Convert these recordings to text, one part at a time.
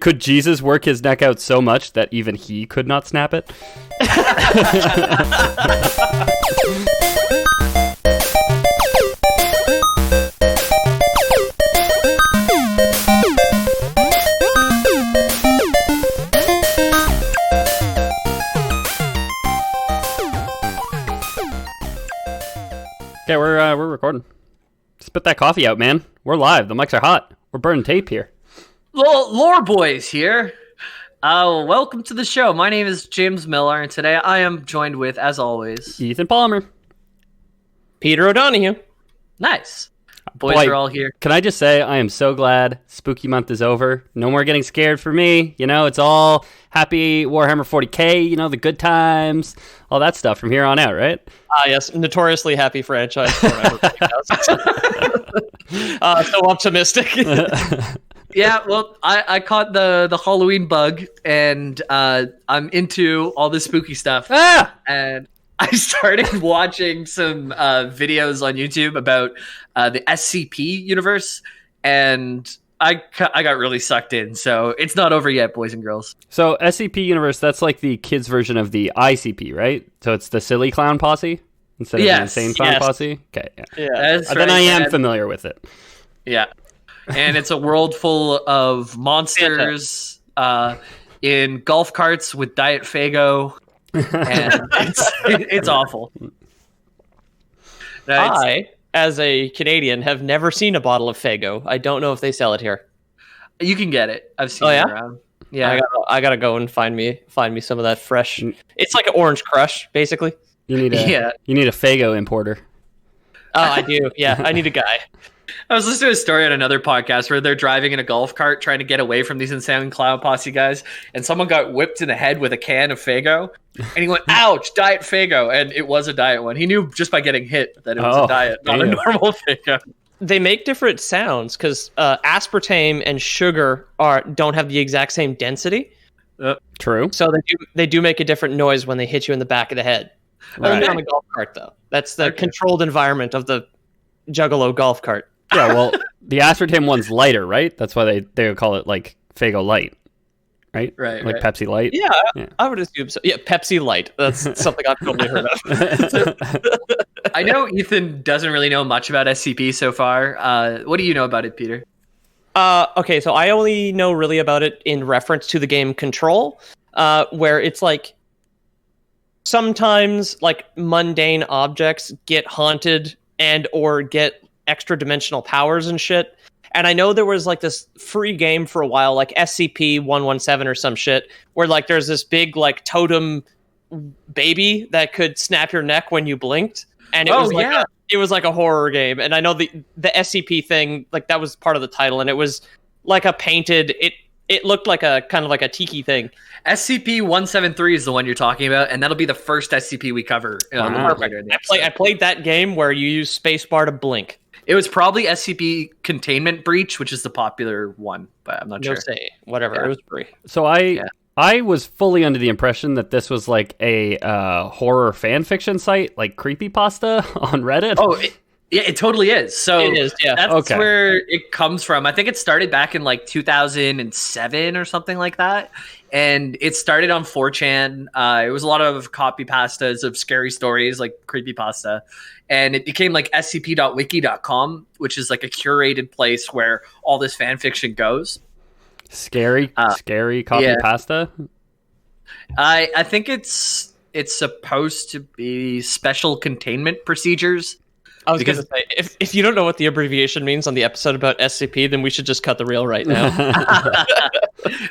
Could Jesus work his neck out so much that even he could not snap it? Okay, we're recording. Spit that coffee out, man. We're live. The mics are hot. We're burning tape here. Lore boys here. Welcome to the show. My name is James Miller, and today I am joined with, as always, Ethan Palmer. Peter O'Donohue. Nice. Boys are all here. Can I just say, I am so glad Spooky Month is over. No more getting scared for me. You know, it's all happy Warhammer 40k, you know, the good times, all that stuff from here on out, right? Yes, notoriously happy franchise. So optimistic. Yeah, well, I caught the Halloween bug, and I'm into all this spooky stuff. And I started watching some videos on YouTube about the SCP universe, and I got really sucked in. So it's not over yet, boys and girls. So SCP universe, that's like the kids' version of the ICP, right? So it's the silly clown posse instead of the insane clown posse? Okay, yeah. Then I am familiar with it. Yeah. And it's a world full of monsters in golf carts with Diet Faygo. And it's awful. I, as a Canadian, have never seen a bottle of Faygo. I don't know if they sell it here. You can get it. I've seen it around. Yeah, I gotta go and find me some of that fresh. It's like an Orange Crush, basically. You need a Faygo importer. Oh, I do. Yeah, I need a guy. I was listening to a story on another podcast where they're driving in a golf cart trying to get away from these insane clown posse guys, and someone got whipped in the head with a can of Faygo, and he went, "Ouch, Diet Faygo," and it was a diet one. He knew just by getting hit that it was a diet, not a normal Faygo. They make different sounds because aspartame and sugar don't have the exact same density. True. So they do make a different noise when they hit you in the back of the head. Right. Only on a golf cart, though. That's the controlled environment of the Juggalo golf cart. Yeah, well, the aspartame one's lighter, right? That's why they would call it like Faygo Light, right? Right. Like Pepsi Light. Yeah, I would assume so. Yeah, Pepsi Light. That's something I've totally heard of. I know Ethan doesn't really know much about SCP so far. What do you know about it, Peter? Okay, so I only know really about it in reference to the game Control, where it's like sometimes like mundane objects get haunted and or get extra dimensional powers and shit. And I know there was like this free game for a while, like SCP-117 or some shit, where like there's this big like totem baby that could snap your neck when you blinked. And it was like a horror game. And I know the SCP thing, like that was part of the title, and it was like a painted, it looked like a kind of like a tiki thing. SCP-173 is the one you're talking about, and that'll be the first SCP we cover. I played that game where you use spacebar to blink. It was probably SCP Containment Breach, which is the popular one, but I'm not sure. Whatever. Yeah. It was free. So I was fully under the impression that this was like a horror fan fiction site, like Creepypasta on Reddit. Oh, it totally is. So it is, yeah. That's where it comes from. I think it started back in like 2007 or something like that. And it started on 4chan. It was a lot of copy pastas of scary stories like Creepypasta. And it became like scp.wiki.com, which is like a curated place where all this fan fiction goes. Scary copy pasta? I think it's supposed to be special containment procedures. I was going to say, if you don't know what the abbreviation means on the episode about SCP, then we should just cut the reel right now.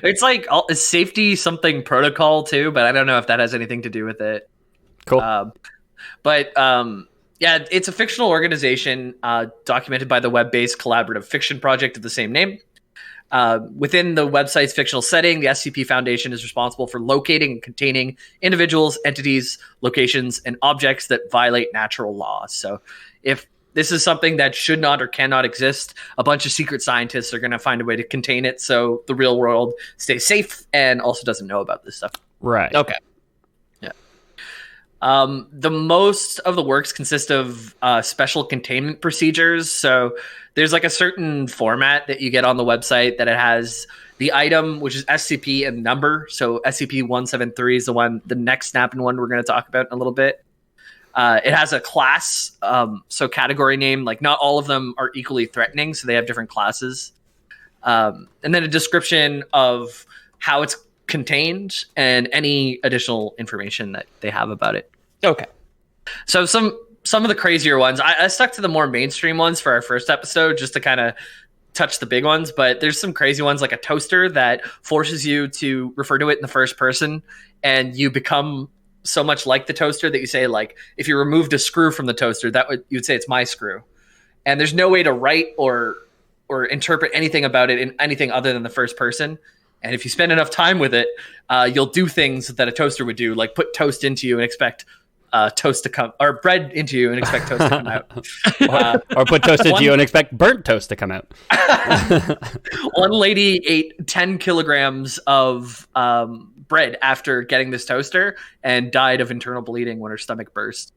It's like a safety something protocol too, but I don't know if that has anything to do with it. Cool. Yeah, it's a fictional organization documented by the web-based collaborative fiction project of the same name. Within the website's fictional setting, the SCP Foundation is responsible for locating and containing individuals, entities, locations, and objects that violate natural laws. So if this is something that should not or cannot exist, a bunch of secret scientists are going to find a way to contain it so the real world stays safe and also doesn't know about this stuff. Right. Okay. Yeah. The most of the works consist of special containment procedures. So there's like a certain format that you get on the website that it has the item, which is SCP and number. So SCP-173 is the next snapping one we're going to talk about in a little bit. It has a class, so category name. Like not all of them are equally threatening, so they have different classes. And then a description of how it's contained and any additional information that they have about it. Okay. So some of the crazier ones, I stuck to the more mainstream ones for our first episode just to kind of touch the big ones, but there's some crazy ones like a toaster that forces you to refer to it in the first person, and you become so much like the toaster that you say, like, if you removed a screw from the toaster, you'd say it's my screw. And there's no way to write or interpret anything about it in anything other than the first person. And if you spend enough time with it, you'll do things that a toaster would do, like put toast into you and expect toast to come, or bread into you and expect toast to come out. Or put toast into you and expect burnt toast to come out. One lady ate 10 kilograms of bread after getting this toaster and died of internal bleeding when her stomach burst.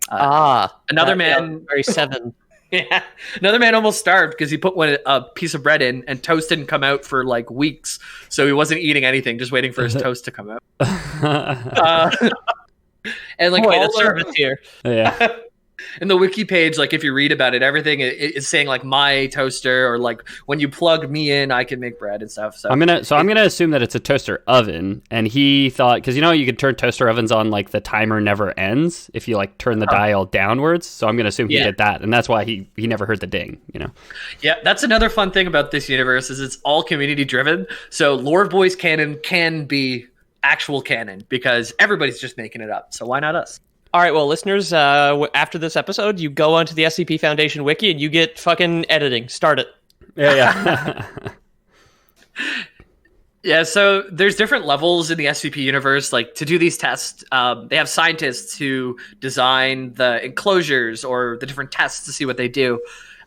Another man, very 7. Yeah, another man almost starved because he put a piece of bread in and toast didn't come out for like weeks, so he wasn't eating anything, just waiting for his toast to come out. And like all the service here, yeah. In the wiki page, like if you read about it, everything is saying like my toaster, or like when you plug me in, I can make bread and stuff. So I'm gonna assume that it's a toaster oven, and he thought, because you know you could turn toaster ovens on like the timer never ends if you like turn the dial downwards. So I'm gonna assume he did that, and that's why he never heard the ding. You know. Yeah, that's another fun thing about this universe is it's all community driven. So Lore Boys canon can be actual canon because everybody's just making it up. So why not us? All right, well, listeners, after this episode, you go onto the SCP Foundation wiki and you get fucking editing. Start it. Yeah. Yeah, so there's different levels in the SCP universe. Like to do these tests, they have scientists who design the enclosures or the different tests to see what they do.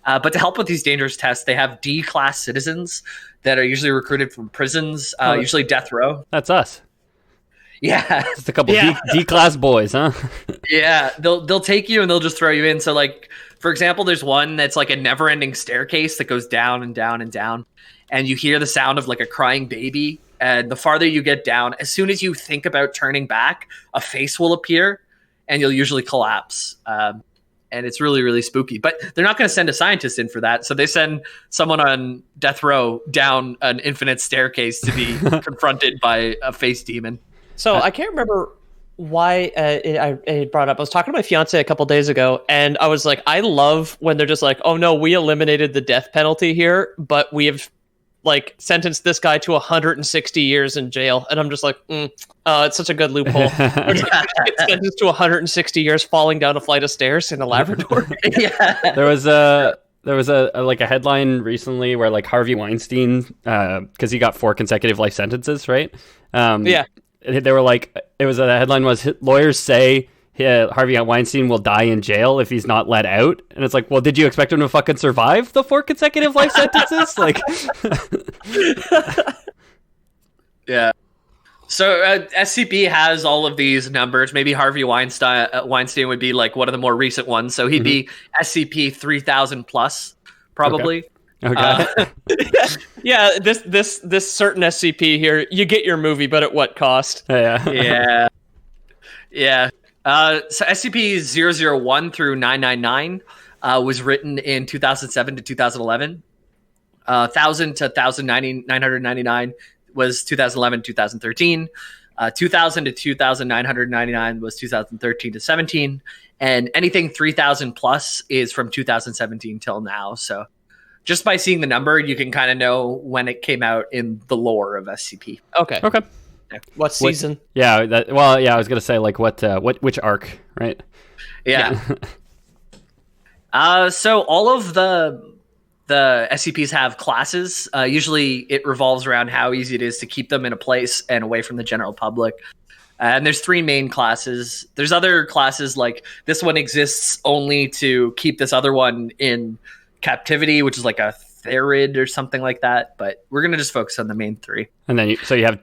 But to help with these dangerous tests, they have D-Class citizens that are usually recruited from prisons, usually death row. That's us. Yeah, just a couple D-Class boys, huh? Yeah, they'll take you and they'll just throw you in. So like, for example, there's one that's like a never-ending staircase that goes down and down and down, and you hear the sound of like a crying baby. And the farther you get down, as soon as you think about turning back, a face will appear, and you'll usually collapse. And it's really, really spooky. But they're not going to send a scientist in for that, so they send someone on death row down an infinite staircase to be confronted by a face demon. So I can't remember why I brought up. I was talking to my fiance a couple days ago, and I was like, I love when they're just like, oh no, we eliminated the death penalty here, but we have like sentenced this guy to 160 years in jail. And I'm just like, it's such a good loophole. It's sentenced to 160 years falling down a flight of stairs in a laboratory. Yeah. There was a headline recently where like Harvey Weinstein, because he got 4 consecutive life sentences, right? Yeah. They were like, the headline was, lawyers say Harvey Weinstein will die in jail if he's not let out. And it's like, well, did you expect him to fucking survive the 4 consecutive life sentences? Like, yeah. So SCP has all of these numbers. Maybe Harvey Weinstein would be like one of the more recent ones. So he'd be SCP 3000 plus, probably. Okay. Yeah, this certain SCP here, you get your movie, but at what cost? Yeah. So SCP-001 through 999 was written in 2007 to 2011. 1000 to 999 was 2011 2013. 2000 to 2999 was 2013 to 17. And anything 3000 plus is from 2017 till now. So just by seeing the number, you can kind of know when it came out in the lore of SCP. Okay. What season? I was gonna say like which arc, right? Yeah. So all of the SCPs have classes. Usually, it revolves around how easy it is to keep them in a place and away from the general public. And there's 3 main classes. There's other classes like this one exists only to keep this other one in captivity, which is like a Therid or something like that. But we're gonna just focus on the main 3. And then you have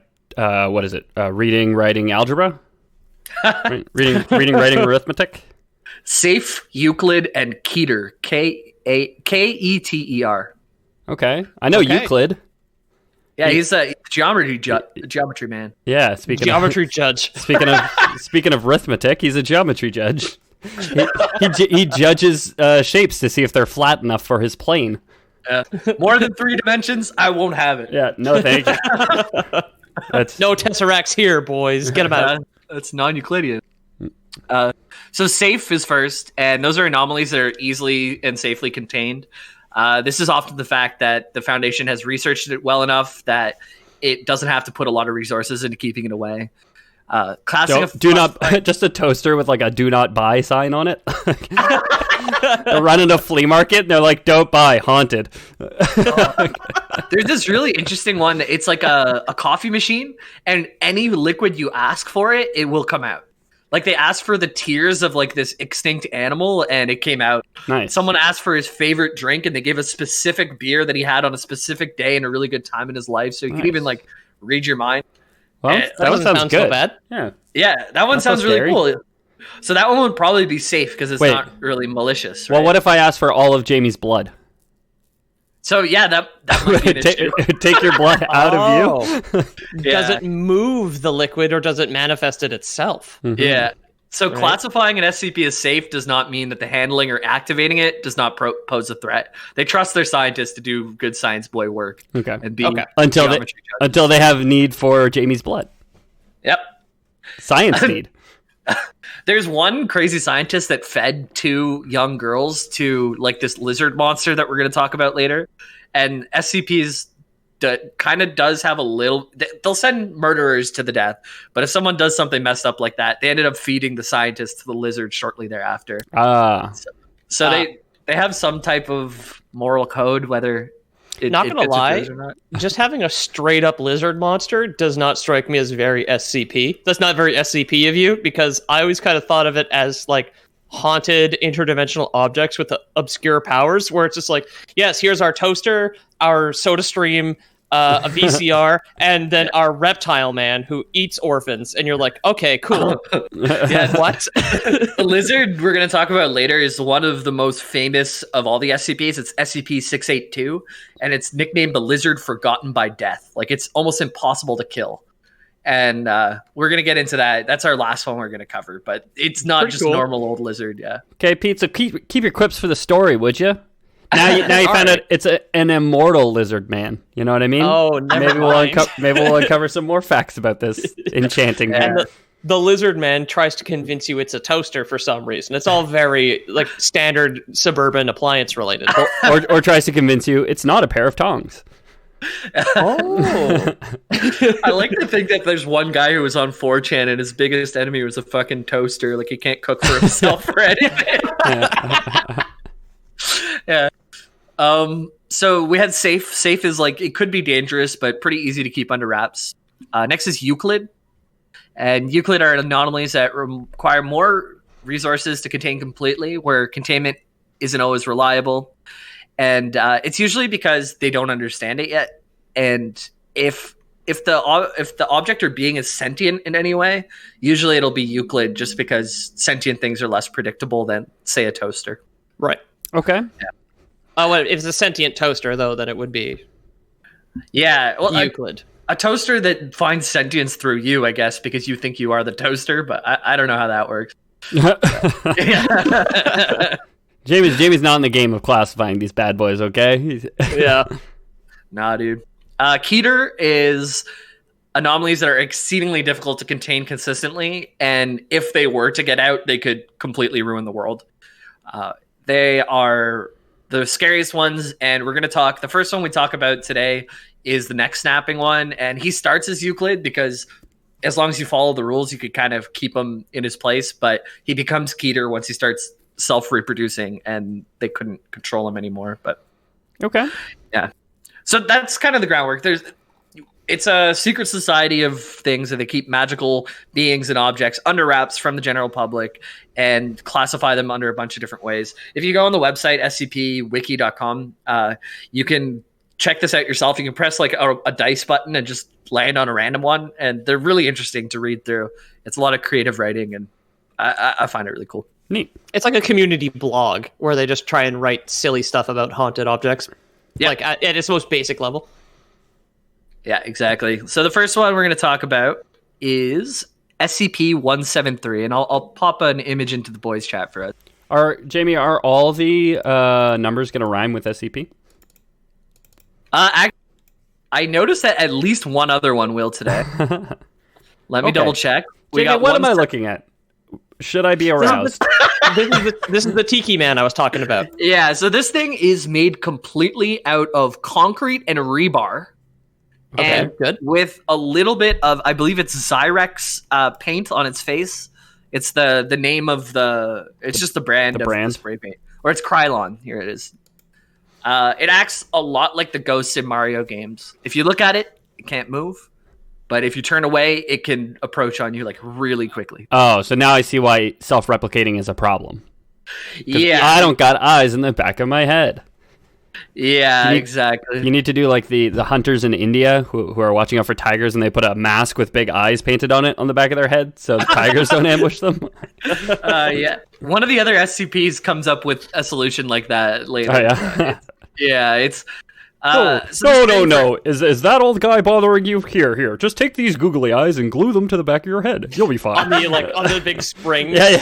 what is it? Reading, writing, algebra. Reading, writing, arithmetic. Safe, Euclid, and Keter. Keter. Okay, I know Euclid. Yeah, he's a geometry man. Yeah, speaking geometry judge. Speaking of arithmetic, he's a geometry judge. He judges shapes to see if they're flat enough for his plane. More than 3 dimensions, I won't have it. Yeah, no thank you. No tesseracts here, boys. Get them out. That's non-Euclidean. So safe is first, and those are anomalies that are easily and safely contained. This is often the fact that the Foundation has researched it well enough that it doesn't have to put a lot of resources into keeping it away. Do not just a toaster with like a do not buy sign on it. They're running a flea market and they're like, don't buy, haunted. There's this really interesting one. It's like a coffee machine, and any liquid you ask for it will come out. Like they asked for the tears of like this extinct animal, and it came out. Nice. Someone asked for his favorite drink, and they gave a specific beer that he had on a specific day and a really good time in his life. So you could even like read your mind. Well, that one sounds good. So bad. Yeah, that one sounds really cool. So that one would probably be safe because it's not really malicious. Right? Well, what if I ask for all of Jamie's blood? So yeah, that might be an issue. Take your blood out of you. Does it move the liquid or does it manifest it itself? Mm-hmm. Yeah. So classifying an SCP as safe does not mean that the handling or activating it does not pose a threat. They trust their scientists to do good science boy work. Okay. And be until they have need for Jamie's blood. Yep. Science need. There's one crazy scientist that fed 2 young girls to like this lizard monster that we're going to talk about later. And SCPs kind of does have a little... They'll send murderers to the death. But if someone does something messed up like that, they ended up feeding the scientist to the lizard shortly thereafter. So they have some type of moral code, whether... Not gonna lie, just having a straight up lizard monster does not strike me as very SCP. That's not very SCP of you, because I always kind of thought of it as like haunted interdimensional objects with obscure powers, where it's just like, yes, here's our toaster, our soda stream, a VCR, and then our reptile man who eats orphans, and you're like, okay, cool. Yeah, what? The lizard we're going to talk about later is one of the most famous of all the SCPs. It's SCP-682, and it's nicknamed the Lizard Forgotten by Death. Like, it's almost impossible to kill. And we're going to get into that. That's our last one we're going to cover, but it's not just a normal old lizard, yeah. Okay, Pete, so keep your quips for the story, would you? Now you found out it's an immortal lizard man. You know what I mean? Oh, maybe we'll uncover some more facts about this enchanting man. And the lizard man tries to convince you it's a toaster for some reason. It's all very like standard suburban appliance related. or tries to convince you it's not a pair of tongs. Oh. I like to think that there's one guy who was on 4chan and his biggest enemy was a fucking toaster. Like he can't cook for himself or anything. Yeah. So we had safe. Safe is like, it could be dangerous, but pretty easy to keep under wraps. Next is Euclid. And Euclid are anomalies that require more resources to contain completely, where containment isn't always reliable. And it's usually because they don't understand it yet. And if the object or being is sentient in any way, usually it'll be Euclid, just because sentient things are less predictable than, say, a toaster. Right. Okay. Yeah. Oh, well, if it's a sentient toaster, though, then it would be Euclid. A toaster that finds sentience through you, I guess, because you think you are the toaster, but I don't know how that works. Jamie's not in the game of classifying these bad boys, okay? Yeah. Nah, dude. Keter is anomalies that are exceedingly difficult to contain consistently, and if they were to get out, they could completely ruin the world. They are the scariest ones, and we're going to talk... The first one we talk about today is the neck snapping one, and he starts as Euclid because as long as you follow the rules, you could kind of keep him in his place, but he becomes Keter once he starts self-reproducing, and they couldn't control him anymore. But okay. Yeah. So that's kind of the groundwork. It's a secret society of things, and they keep magical beings and objects under wraps from the general public and classify them under a bunch of different ways. If you go on the website, scpwiki.com, you can check this out yourself. You can press like a dice button and just land on a random one, and they're really interesting to read through. It's a lot of creative writing, and I find it really cool. Neat. It's like a community blog where they just try and write silly stuff about haunted objects. Yeah. Like at its most basic level. Yeah, exactly. So the first one we're going to talk about is SCP-173, and I'll pop an image into the boys chat for us. Jamie, are all the numbers going to rhyme with SCP? I noticed that at least one other one will today. Let me double check. Jamie, what am I looking at? Should I be aroused? This is the Tiki Man I was talking about. Yeah, so this thing is made completely out of concrete and rebar. Okay, and good. With a little bit of, I believe it's Zyrex paint on its face. It's the name of it's just the brand of the spray paint. Or it's Krylon. Here it is. It acts a lot like the ghosts in Mario games. If you look at it, it can't move. But if you turn away, it can approach on you like really quickly. Oh, so now I see why self-replicating is a problem. Yeah. I don't got eyes in the back of my head. Yeah, exactly. You need to do like the hunters in India who are watching out for tigers, and they put a mask with big eyes painted on it on the back of their head so the tigers don't ambush them. Yeah. One of the other SCPs comes up with a solution like that later. Oh, yeah. It's... No. Is that old guy bothering you? Here. Just take these googly eyes and glue them to the back of your head. You'll be fine. on the big springs. Yeah.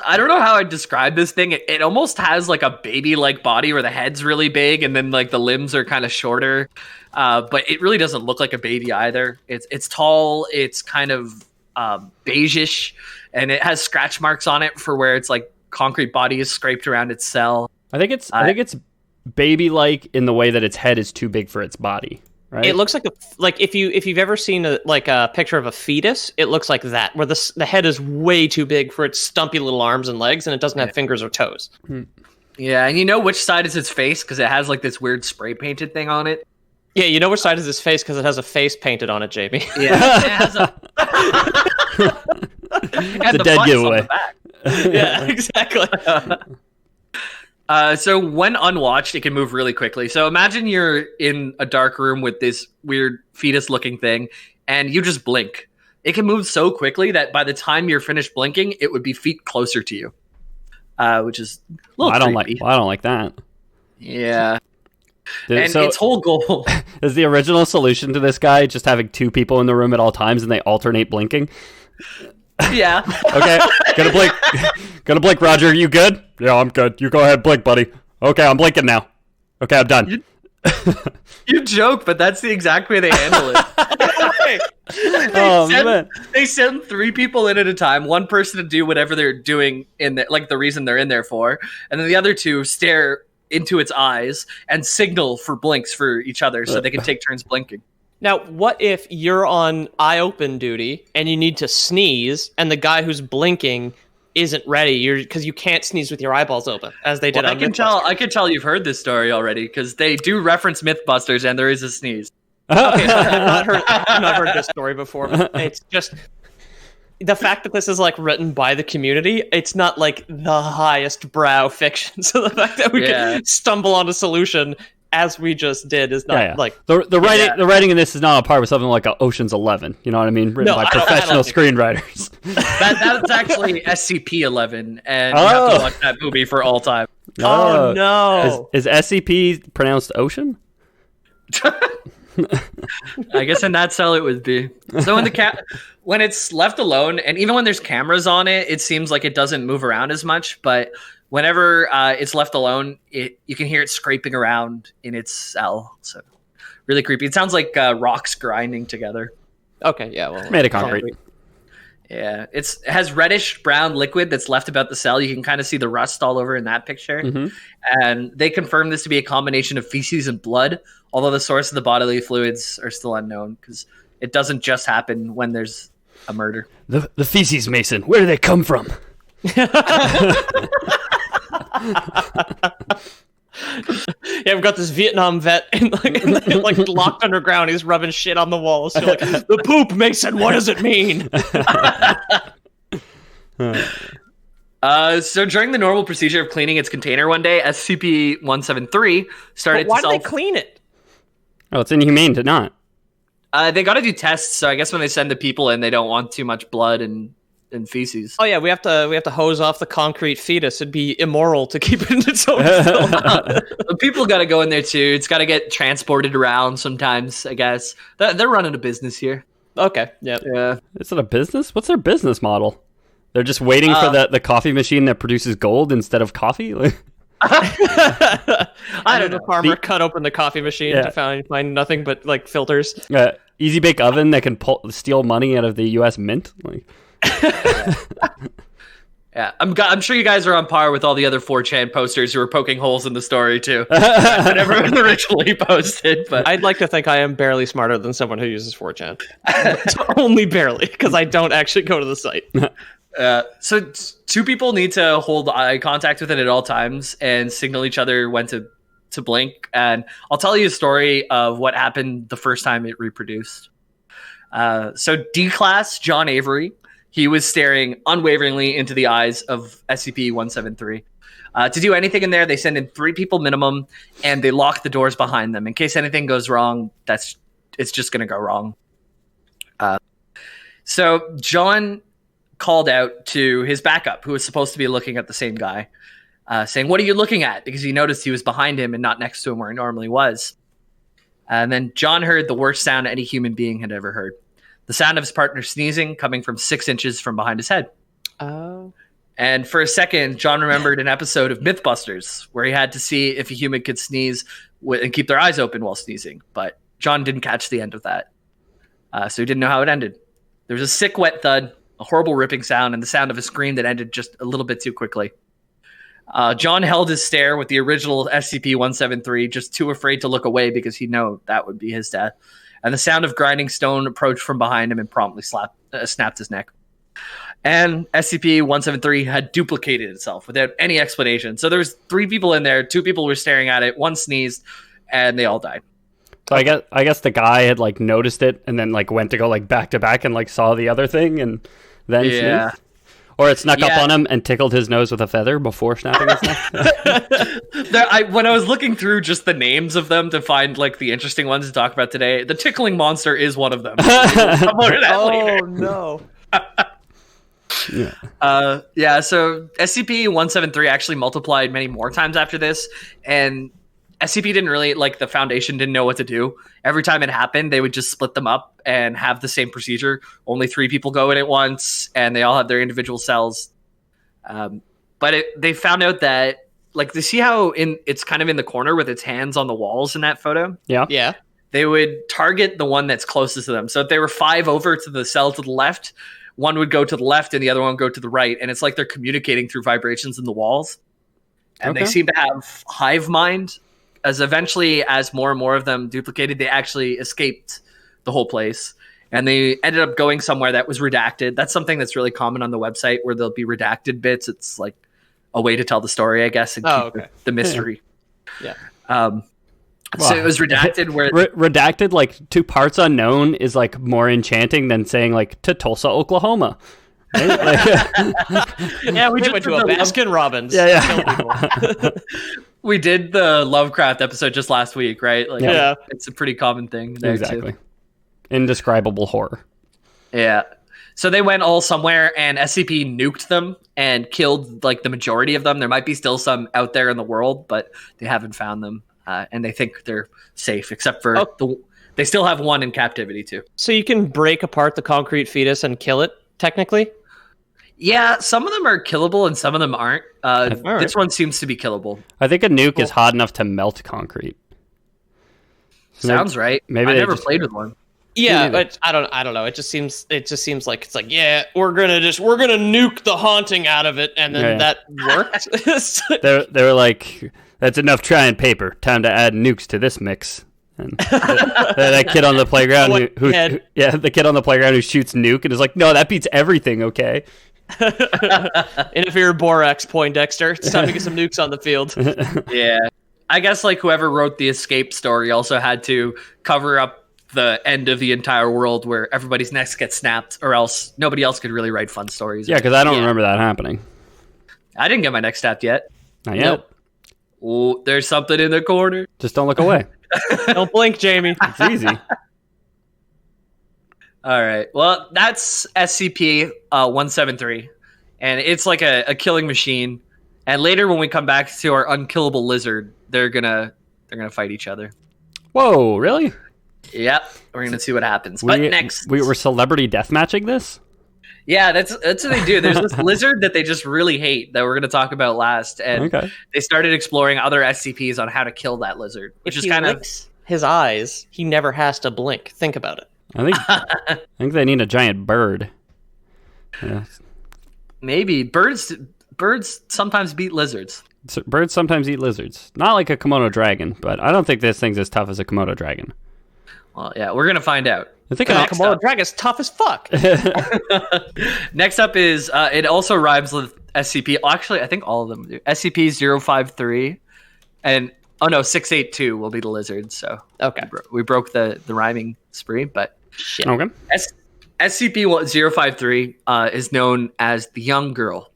I don't know how I'd describe this thing. It almost has like a baby-like body where the head's really big and then like the limbs are kind of shorter. But it really doesn't look like a baby either. It's tall. It's kind of beige-ish, and it has scratch marks on it for where it's like concrete body is scraped around its cell. I think it's baby-like in the way that its head is too big for its body, right? It looks like if you've ever seen a picture of a fetus, it looks like that, where the head is way too big for its stumpy little arms and legs, and it doesn't have fingers or toes. Yeah, and you know which side is its face because it has like this weird spray painted thing on it. Yeah, you know which side is its face because it has a face painted on it, Jamie. Yeah, it has the dead giveaway. Yeah, exactly. So when unwatched, it can move really quickly. So imagine you're in a dark room with this weird fetus-looking thing, and you just blink. It can move so quickly that by the time you're finished blinking, it would be feet closer to you, which is a little creepy. I don't like that. Yeah. Its whole goal... Is the original solution to this guy just having two people in the room at all times and they alternate blinking? Yeah. Okay, gonna blink, Roger. You good? Yeah, I'm good. You go ahead, blink, buddy. Okay, I'm blinking now. Okay, I'm done. You joke, but that's the exact way they handle it. They send three people in at a time, one person to do whatever they're doing the reason they're in there for, and then the other two stare into its eyes and signal for blinks for each other so they can take turns blinking. Now, what if you're on eye-open duty and you need to sneeze, and the guy who's blinking isn't ready because you can't sneeze with your eyeballs open, as they did on Mythbusters? I can tell you've heard this story already because they do reference Mythbusters, and there is a sneeze. Okay, I've not heard this story before. But it's just the fact that this is like written by the community. It's not like the highest brow fiction. So the fact that we can stumble on a solution as we just did is not like the writing. The writing in this is not on par with something like Ocean's 11. You know what I mean? Written by professional screenwriters. That's actually SCP-11, and you have to watch that movie for all time. Oh no! Is SCP pronounced ocean? I guess in that cell it would be. So when it's left alone, and even when there's cameras on it, it seems like it doesn't move around as much. But whenever it's left alone, you can hear it scraping around in its cell. So really creepy. It sounds like rocks grinding together. Okay, yeah. Well, made of concrete. Yeah, it has reddish brown liquid that's left about the cell. You can kind of see the rust all over in that picture. Mm-hmm. And they confirm this to be a combination of feces and blood, although the source of the bodily fluids are still unknown because it doesn't just happen when there's a murder. The feces, Mason, where do they come from? Yeah, we've got this Vietnam vet like locked underground. He's rubbing shit on the walls. So like, the poop, Mason. What does it mean? So during the normal procedure of cleaning its container one day, SCP-173 started But why to do they clean it? Oh, it's inhumane to not. They got to do tests, so I guess when they send the people in, they don't want too much blood and feces. Oh yeah, we have to hose off the concrete fetus. It'd be immoral to keep it in its own film. People got to go in there too. It's got to get transported around sometimes, I guess. They're running a business here. Okay, yeah. Is it a business? What's their business model? They're just waiting for the coffee machine that produces gold instead of coffee? I don't know. The farmer cut open the coffee machine to find nothing but like filters. Easy bake oven that can steal money out of the U.S. Mint. Yeah, I'm sure you guys are on par with all the other 4chan posters who are poking holes in the story too. That everyone originally posted, but I'd like to think I am barely smarter than someone who uses 4chan. Only barely, because I don't actually go to the site. So two people need to hold eye contact with it at all times and signal each other when to blink. And I'll tell you a story of what happened the first time it reproduced. So D-Class John Avery, he was staring unwaveringly into the eyes of SCP-173. To do anything in there, they send in 3 people minimum, and they lock the doors behind them. In case anything goes wrong, it's just going to go wrong. So John called out to his backup, who was supposed to be looking at the same guy, saying, "What are you looking at?" Because he noticed he was behind him and not next to him where he normally was. And then John heard the worst sound any human being had ever heard. The sound of his partner sneezing coming from 6 inches from behind his head. Oh. And for a second, John remembered an episode of Mythbusters where he had to see if a human could sneeze and keep their eyes open while sneezing. But John didn't catch the end of that. So he didn't know how it ended. There was a sick, wet thud, a horrible ripping sound, and the sound of a scream that ended just a little bit too quickly. John held his stare with the original SCP-173, just too afraid to look away because he'd know that would be his death. And the sound of grinding stone approached from behind him and promptly snapped his neck. And SCP-173 had duplicated itself without any explanation. So there was 3 people in there, 2 people were staring at it, 1 sneezed, and they all died. So I guess the guy had like noticed it and then like went to go like back to back and like saw the other thing and then sneezed. Or it snuck up on him and tickled his nose with a feather before snapping his neck. When I was looking through just the names of them to find like the interesting ones to talk about today, the tickling monster is one of them. Oh no. So SCP-173 actually multiplied many more times after this, and SCP didn't really, like, the Foundation didn't know what to do. Every time it happened, they would just split them up and have the same procedure. Only 3 people go in at once, and they all have their individual cells. But they found out that, like, they see how it's kind of in the corner with its hands on the walls in that photo? Yeah. They would target the one that's closest to them. So if they were 5 over to the cell to the left, one would go to the left and the other one would go to the right. And it's like they're communicating through vibrations in the walls. And they seem to have hive mind. As eventually, as more and more of them duplicated, they actually escaped the whole place. And they ended up going somewhere that was redacted. That's something that's really common on the website where there'll be redacted bits. It's like a way to tell the story, I guess, and keep the mystery. Yeah. So it was redacted where... redacted, like, 2 parts unknown is, like, more enchanting than saying, like, to Tulsa, Oklahoma. Right? Yeah, we just went to a Baskin Robbins. Yeah. We did the Lovecraft episode just last week, right? Like, it's a pretty common thing there, exactly. too. Indescribable horror. Yeah. So they went all somewhere, and SCP nuked them and killed, like, the majority of them. There might be still some out there in the world, but they haven't found them. And they think they're safe, except for they still have 1 in captivity, too. So you can break apart the concrete fetus and kill it, technically? Yeah, some of them are killable and some of them aren't. This one seems to be killable. I think a nuke is hot enough to melt concrete. Sounds right. Maybe I never played with one. Yeah, but I don't know. It just seems like it's like, yeah, we're gonna nuke the haunting out of it, and then that worked. they were like, that's enough trying paper. Time to add nukes to this mix. And that kid on the playground the kid on the playground who shoots nuke and is like, no, that beats everything. Okay. Interfere borax Poindexter. It's time to get some nukes on the field. Yeah. I guess like whoever wrote the escape story also had to cover up the end of the entire world where everybody's necks get snapped, or else nobody else could really write fun stories. Yeah, because I don't remember that happening. I didn't get my neck stabbed yet. Not yet. Nope. Oh, there's something in the corner. Just don't look away. Don't blink, Jamie. It's easy. All right. Well, that's SCP-173, and it's like a killing machine. And later, when we come back to our unkillable lizard, they're gonna fight each other. Whoa! Really? Yep. We're gonna see what happens. But next, we were celebrity deathmatching this. Yeah, that's what they do. There's this lizard that they just really hate that we're going to talk about last, and they started exploring other SCPs on how to kill that lizard, which is kind of his eyes. He never has to blink. Think about it. I think they need a giant bird. Yeah. Maybe birds sometimes beat lizards. Birds sometimes eat lizards. Not like a Komodo dragon, but I don't think this thing's as tough as a Komodo dragon. Well, yeah, we're going to find out. I think a Komodo dragon's tough as fuck. Next up is, it also rhymes with SCP. Actually, I think all of them do. SCP-053 and, 682 will be the lizard. So okay, we broke the rhyming spree, but shit. Okay. SCP-053 is known as the young girl.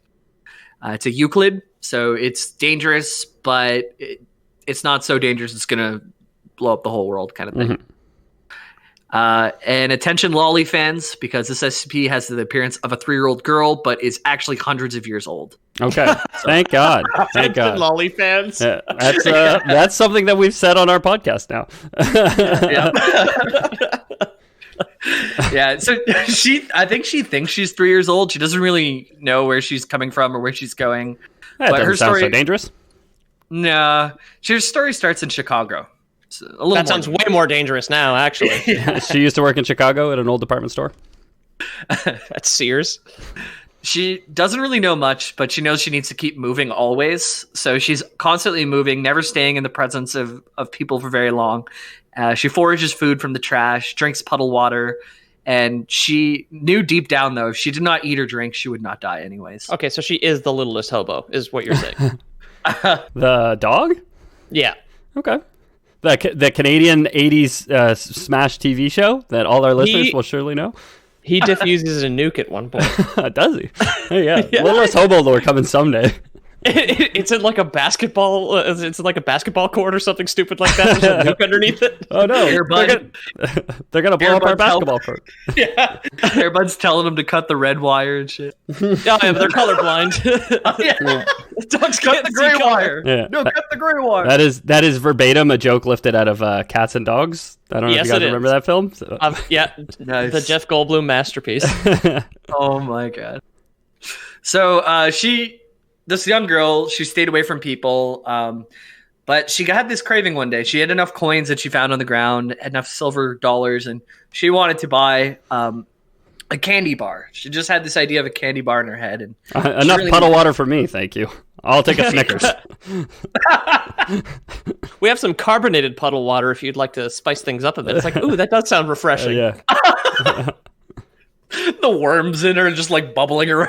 It's a Euclid, so it's dangerous, but it's not so dangerous it's going to blow up the whole world kind of thing. Mm-hmm. And attention lolly fans, because this SCP has the appearance of a 3-year-old girl, but is actually hundreds of years old. Okay, Thank God. Thank God. Lolly fans. Yeah, that's something that we've said on our podcast now. Yeah. So I think she thinks she's 3 years old. She doesn't really know where she's coming from or where she's going. That but her story sounds so dangerous. Nah, her story starts in Chicago. That sounds way more dangerous now, actually. She used to work in Chicago at an old department store. That's Sears. She doesn't really know much, but she knows she needs to keep moving always. So she's constantly moving, never staying in the presence of people for very long. She forages food from the trash, drinks puddle water, and she knew deep down, though, if she did not eat or drink, she would not die anyways. Okay, so she is the littlest hobo, is what you're saying. The dog? Yeah. Okay. The Canadian 80s Smash TV show that all our listeners will surely know. He diffuses a nuke at one point. Does he? Hey, yeah. Littlest hobo lore coming someday. It's in like a basketball. It's in like a basketball court or something stupid like that. There's a nuke underneath it. Oh no! They're gonna blow up our basketball court. Yeah, Airbud's telling them to cut the red wire and shit. Yeah, but they're colorblind. Dogs cut the gray wire. Yeah. No, cut the gray wire. That is verbatim a joke lifted out of Cats and Dogs. I don't know if you guys remember that film. So. Yeah, nice. The Jeff Goldblum masterpiece. Oh my god! So this young girl, she stayed away from people, but she had this craving one day. She had enough coins that she found on the ground, had enough silver dollars, and she wanted to buy a candy bar. She just had this idea of a candy bar in her head. And enough really puddle water for me, thank you. I'll take a Snickers. We have some carbonated puddle water if you'd like to spice things up a bit. It's like, ooh, that does sound refreshing. Yeah. The worms in her just like bubbling around.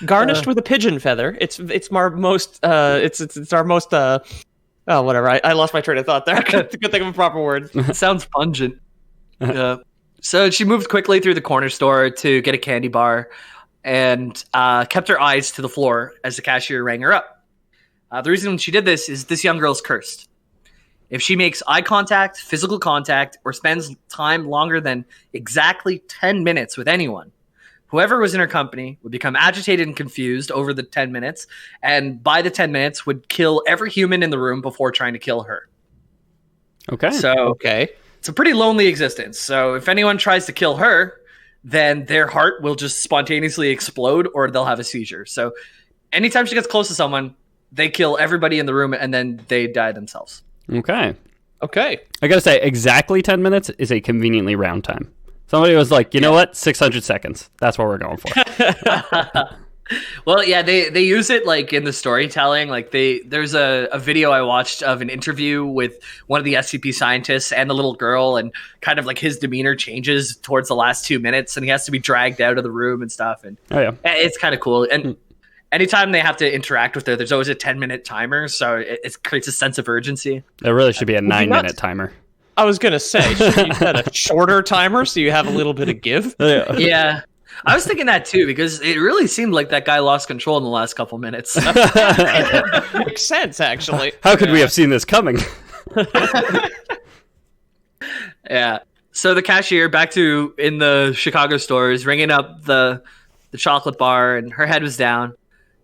Garnished with a pigeon feather. It's our most oh, whatever. I lost my train of thought there. I couldn't think of a proper word. It sounds pungent. So she moved quickly through the corner store to get a candy bar and kept her eyes to the floor as the cashier rang her up. The reason she did this is this young girl's cursed. If she makes eye contact, physical contact, or spends time longer than exactly 10 minutes with anyone, whoever was in her company would become agitated and confused over the 10 minutes, and by the 10 minutes would kill every human in the room before trying to kill her. Okay. So it's a pretty lonely existence. So if anyone tries to kill her, then their heart will just spontaneously explode or they'll have a seizure. So anytime she gets close to someone, they kill everybody in the room and then they die themselves. Okay. I gotta say, exactly 10 minutes is a conveniently round time. Somebody was like, you know what? 600 seconds. That's what we're going for. Well, yeah, they use it like in the storytelling. Like there's a video I watched of an interview with one of the SCP scientists and the little girl, and kind of like his demeanor changes towards the last 2 minutes, and he has to be dragged out of the room and stuff. And it's kind of cool. And anytime they have to interact with her, there's always a 10-minute timer, so it creates a sense of urgency. There really should be a 9-minute timer. I was going to say, should you set a shorter timer so you have a little bit of give? Yeah. I was thinking that too, because it really seemed like that guy lost control in the last couple minutes. Makes sense, actually. How could we have seen this coming? Yeah. So the cashier, back to in the Chicago store, is ringing up the chocolate bar, and her head was down.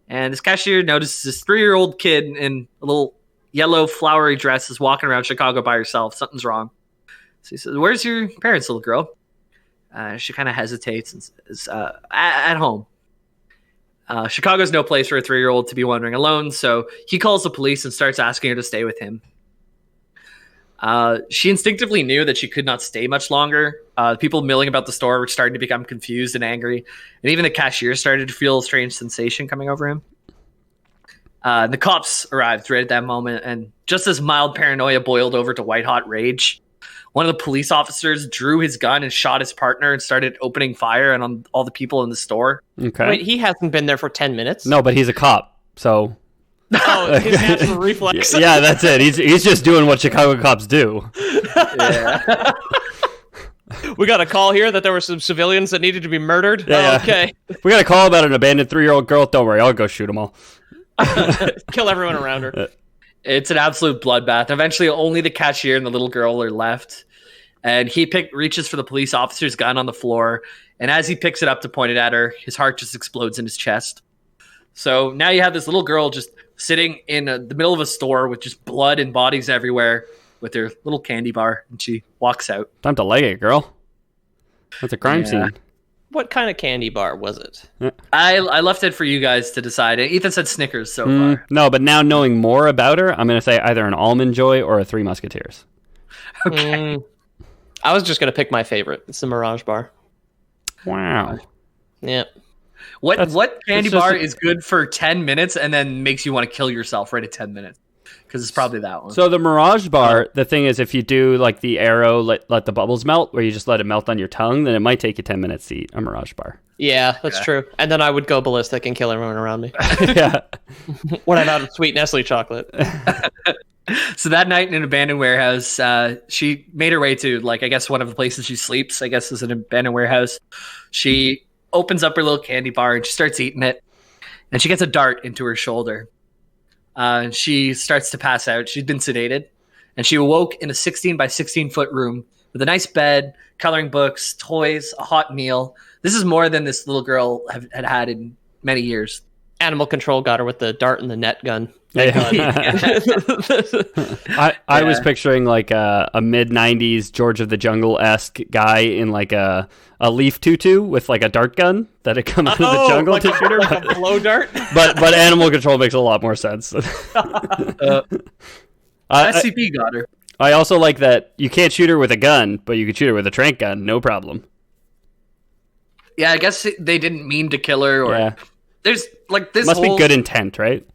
And this cashier notices this 3-year-old kid in a little yellow flowery dress is walking around Chicago by herself. Something's wrong. So he says, "Where's your parents, little girl?" She kind of hesitates and says, "At home." Chicago's no place for a 3-year-old to be wandering alone, so he calls the police and starts asking her to stay with him. She instinctively knew that she could not stay much longer. People milling about the store were starting to become confused and angry, and even the cashier started to feel a strange sensation coming over him. The cops arrived right at that moment, and just as mild paranoia boiled over to white-hot rage, one of the police officers drew his gun and shot his partner and started opening fire on all the people in the store. Okay. Wait, he hasn't been there for 10 minutes? No, but he's a cop, so... Oh, his natural reflex. Yeah, that's it. He's just doing what Chicago cops do. Yeah. We got a call here that there were some civilians that needed to be murdered. Yeah, okay. We got a call about an abandoned 3-year-old girl. Don't worry, I'll go shoot them all. Kill everyone around her. It's an absolute bloodbath. Eventually, only the cashier and the little girl are left. And he reaches for the police officer's gun on the floor. And as he picks it up to point it at her, his heart just explodes in his chest. So now you have this little girl just sitting in the middle of a store with just blood and bodies everywhere with her little candy bar. And she walks out. Time to leg it, girl. That's a crime scene. What kind of candy bar was it? I left it for you guys to decide. Ethan said Snickers so far. No, but now knowing more about her, I'm going to say either an Almond Joy or a Three Musketeers. Okay. I was just going to pick my favorite. It's the Mirage bar. Wow. Yeah. What candy bar is good for 10 minutes and then makes you want to kill yourself right at 10 minutes? Because it's probably that one. So the Mirage bar, the thing is, if you do like the arrow, let the bubbles melt, where you just let it melt on your tongue, then it might take you 10 minutes to eat a Mirage bar. Yeah, that's true. And then I would go ballistic and kill everyone around me. Yeah. When I'm out of sweet Nestle chocolate. So that night in an abandoned warehouse, she made her way to, like, I guess one of the places she sleeps, I guess is an abandoned warehouse. She opens up her little candy bar and she starts eating it. And she gets a dart into her shoulder. She starts to pass out. She'd been sedated. And she awoke in a 16 by 16 foot room with a nice bed, coloring books, toys, a hot meal. This is more than this little girl had in many years. Animal control got her with the dart and the net gun. I was picturing like a mid-90s George of the Jungle-esque guy in like a leaf tutu with like a dart gun that had come out of the jungle to shoot her. Like a blow dart? But animal control makes a lot more sense. SCP got her. I also like that you can't shoot her with a gun, but you can shoot her with a tranq gun, no problem. Yeah, I guess they didn't mean to kill her. Or there's like this must be good intent, right?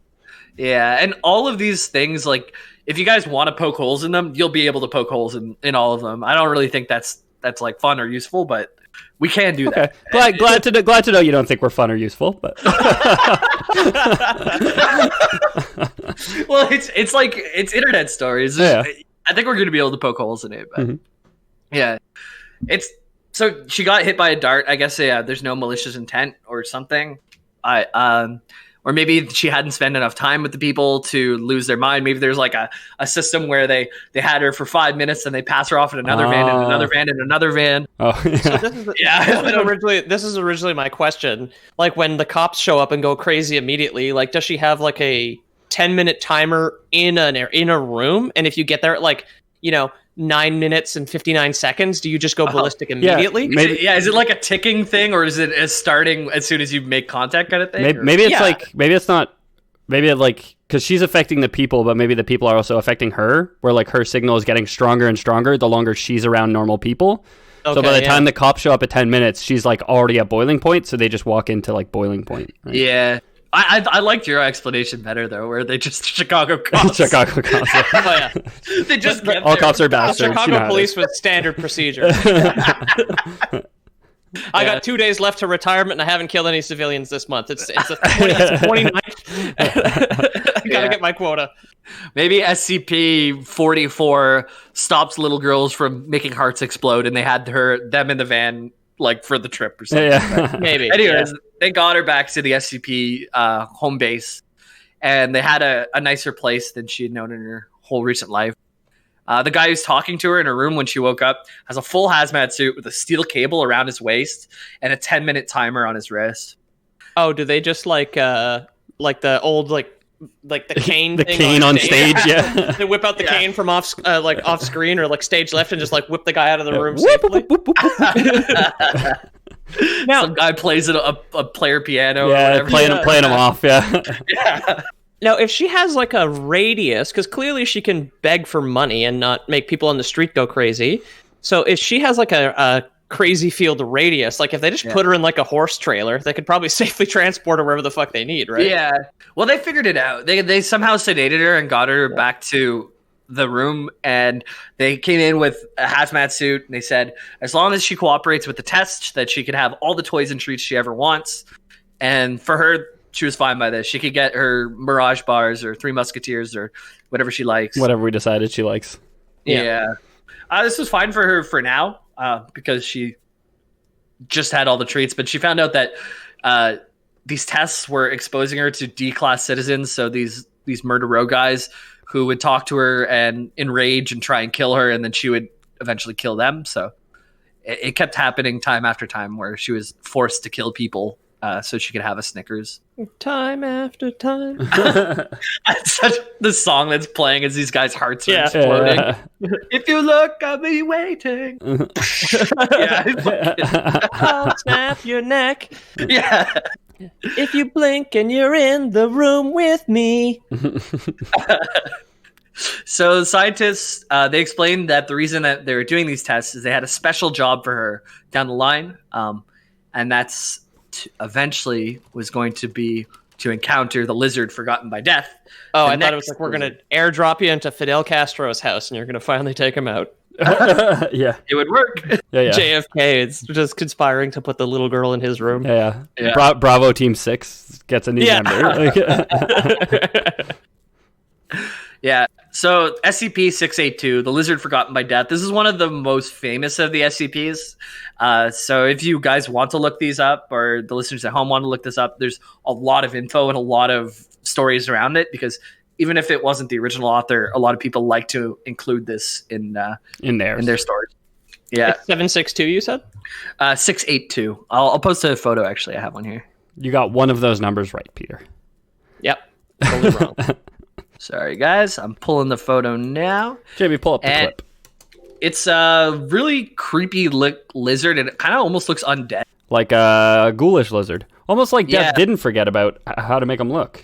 Yeah, and all of these things, like, if you guys want to poke holes in them, you'll be able to poke holes in all of them. I don't really think that's like fun or useful, but we can do that. Glad to know you don't think we're fun or useful, but well, it's like it's internet stories. Yeah. I think we're going to be able to poke holes in it, but yeah, so she got hit by a dart. I guess there's no malicious intent or something. Or maybe she hadn't spent enough time with the people to lose their mind. Maybe there's like a system where they had her for 5 minutes and they pass her off in another van and another van and another van. Oh, yeah. So this is originally my question. Like, when the cops show up and go crazy immediately, like, does she have like a 10-minute timer in a room? And if you get there at like, 9 minutes and 59 seconds, do you just go ballistic immediately? Is it like a ticking thing, or is it starting as soon as you make contact kind of thing? Maybe it's not because she's affecting the people, but maybe the people are also affecting her, where like her signal is getting stronger and stronger the longer she's around normal people. Okay, so by the time the cops show up at 10 minutes, she's like already at boiling point, so they just walk into like boiling point. Right? Yeah. I liked your explanation better, though, where they just Chicago cops. Chicago cops. Oh, yeah. They just get all there. cops are bastards. Chicago police with standard procedure. I got 2 days left to retirement, and I haven't killed any civilians this month. It's the 29th. I gotta get my quota. Maybe SCP-44 stops little girls from making hearts explode, and they had them in the van like for the trip or something. Yeah. Maybe. Anyways, they got her back to the SCP home base, and they had a nicer place than she had known in her whole recent life. The guy who's talking to her in her room when she woke up has a full hazmat suit with a steel cable around his waist and a 10-minute timer on his wrist. Oh, do they just like the old like the cane The thing cane on stage, yeah. They whip out the cane from off screen or like stage left and just like whip the guy out of the room Whoop, safely. whoop, whoop, whoop. Now, Some guy plays a player piano. Or Yeah, whatever. playing them off, yeah. Yeah. now, if she has like a radius, because clearly she can beg for money and not make people on the street go crazy. So if she has like a crazy field radius, like if they just put her in like a horse trailer, they could probably safely transport her wherever the fuck they need, right? Yeah. Well, they figured it out. They somehow sedated her and got her back to the room, and they came in with a hazmat suit, and they said as long as she cooperates with the test, that she could have all the toys and treats she ever wants. And for her, she was fine by this. She could get her Mirage bars or Three Musketeers or whatever she likes. Whatever we decided she likes. Yeah. This was fine for her for now, because she just had all the treats, but she found out that these tests were exposing her to D-Class citizens, so these murder row guys who would talk to her and enrage and try and kill her, and then she would eventually kill them. So it kept happening time after time where she was forced to kill people so she could have a Snickers. Time after time. The song that's playing as these guys' hearts are Yeah. exploding. Yeah. If you look, I'll be waiting. I'll snap your neck. Yeah. If you blink and you're in the room with me. So the scientists, they explained that the reason that they were doing these tests is they had a special job for her down the line. And that's eventually was going to be to encounter the lizard forgotten by death. Oh, The I thought it was next like, we're going to airdrop you into Fidel Castro's house and you're going to finally take him out. Yeah. It would work. Yeah, yeah. JFK is just conspiring to put the little girl in his room. Yeah. Yeah. Bravo Team 6 gets a new member. Yeah. So SCP-682, the lizard forgotten by death. This is one of the most famous of the SCPs. So if you guys want to look these up, or the listeners at home want to look this up, there's a lot of info and a lot of stories around it, because even if it wasn't the original author, a lot of people like to include this in their stories. Yeah. It's 762, you said? 682. I'll post a photo, actually. I have one here. You got one of those numbers right, Peter. Yep. Totally wrong. Sorry, guys. I'm pulling the photo now. Jamie, pull up the clip. It's a really creepy lizard, and it kind of almost looks undead. Like a ghoulish lizard. Almost like Death Yeah. didn't forget about how to make them look.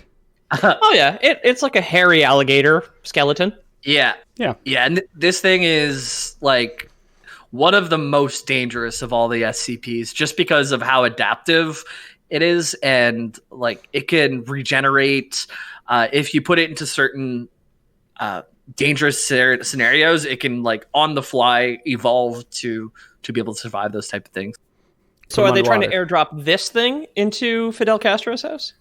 Oh, yeah. It's like a hairy alligator skeleton. Yeah. Yeah. Yeah, and this thing is like one of the most dangerous of all the SCPs, just because of how adaptive it is, and like it can regenerate. If you put it into certain dangerous scenarios, it can like on the fly evolve to be able to survive those type of things. So are they trying to Underwater. airdrop this thing into Fidel Castro's house?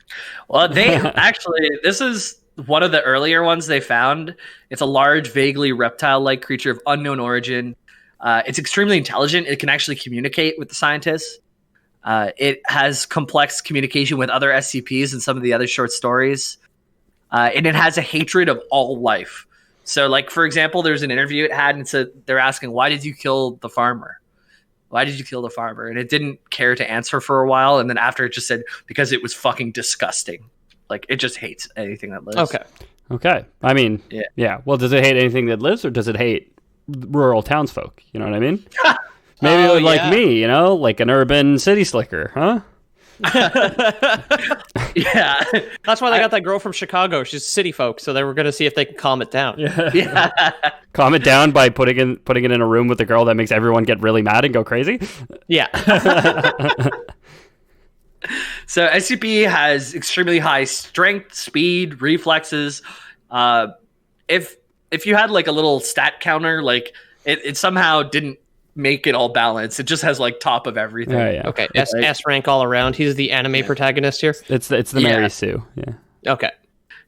Well, they actually, this is one of the earlier ones they found. It's a large, vaguely reptile-like creature of unknown origin. It's extremely intelligent. It can actually communicate with the scientists. It has complex communication with other SCPs and some of the other short stories. And it has a hatred of all life. So, like, for example, there's an interview it had, and it said, they're asking, why did you kill the farmer? Why did you kill the farmer? And it didn't care to answer for a while. And then after, it just said, because it was fucking disgusting. Like, it just hates anything that lives. Okay. I mean, Yeah. yeah. Well, does it hate anything that lives, or does it hate rural townsfolk? You know what I mean? Maybe it would like me, you know, like an urban city slicker, huh? Yeah. That's why they got that girl from Chicago. She's city folk, so they were going to see if they can calm it down. Yeah. Calm it down by putting it in a room with a girl that makes everyone get really mad and go crazy. Yeah. So SCP has extremely high strength, speed, reflexes. If you had like a little stat counter, like it somehow didn't make it all balanced. It just has like top of everything. Oh, yeah. Okay. S rank all around. He's the anime protagonist here. It's the Mary Sue. Yeah. Okay.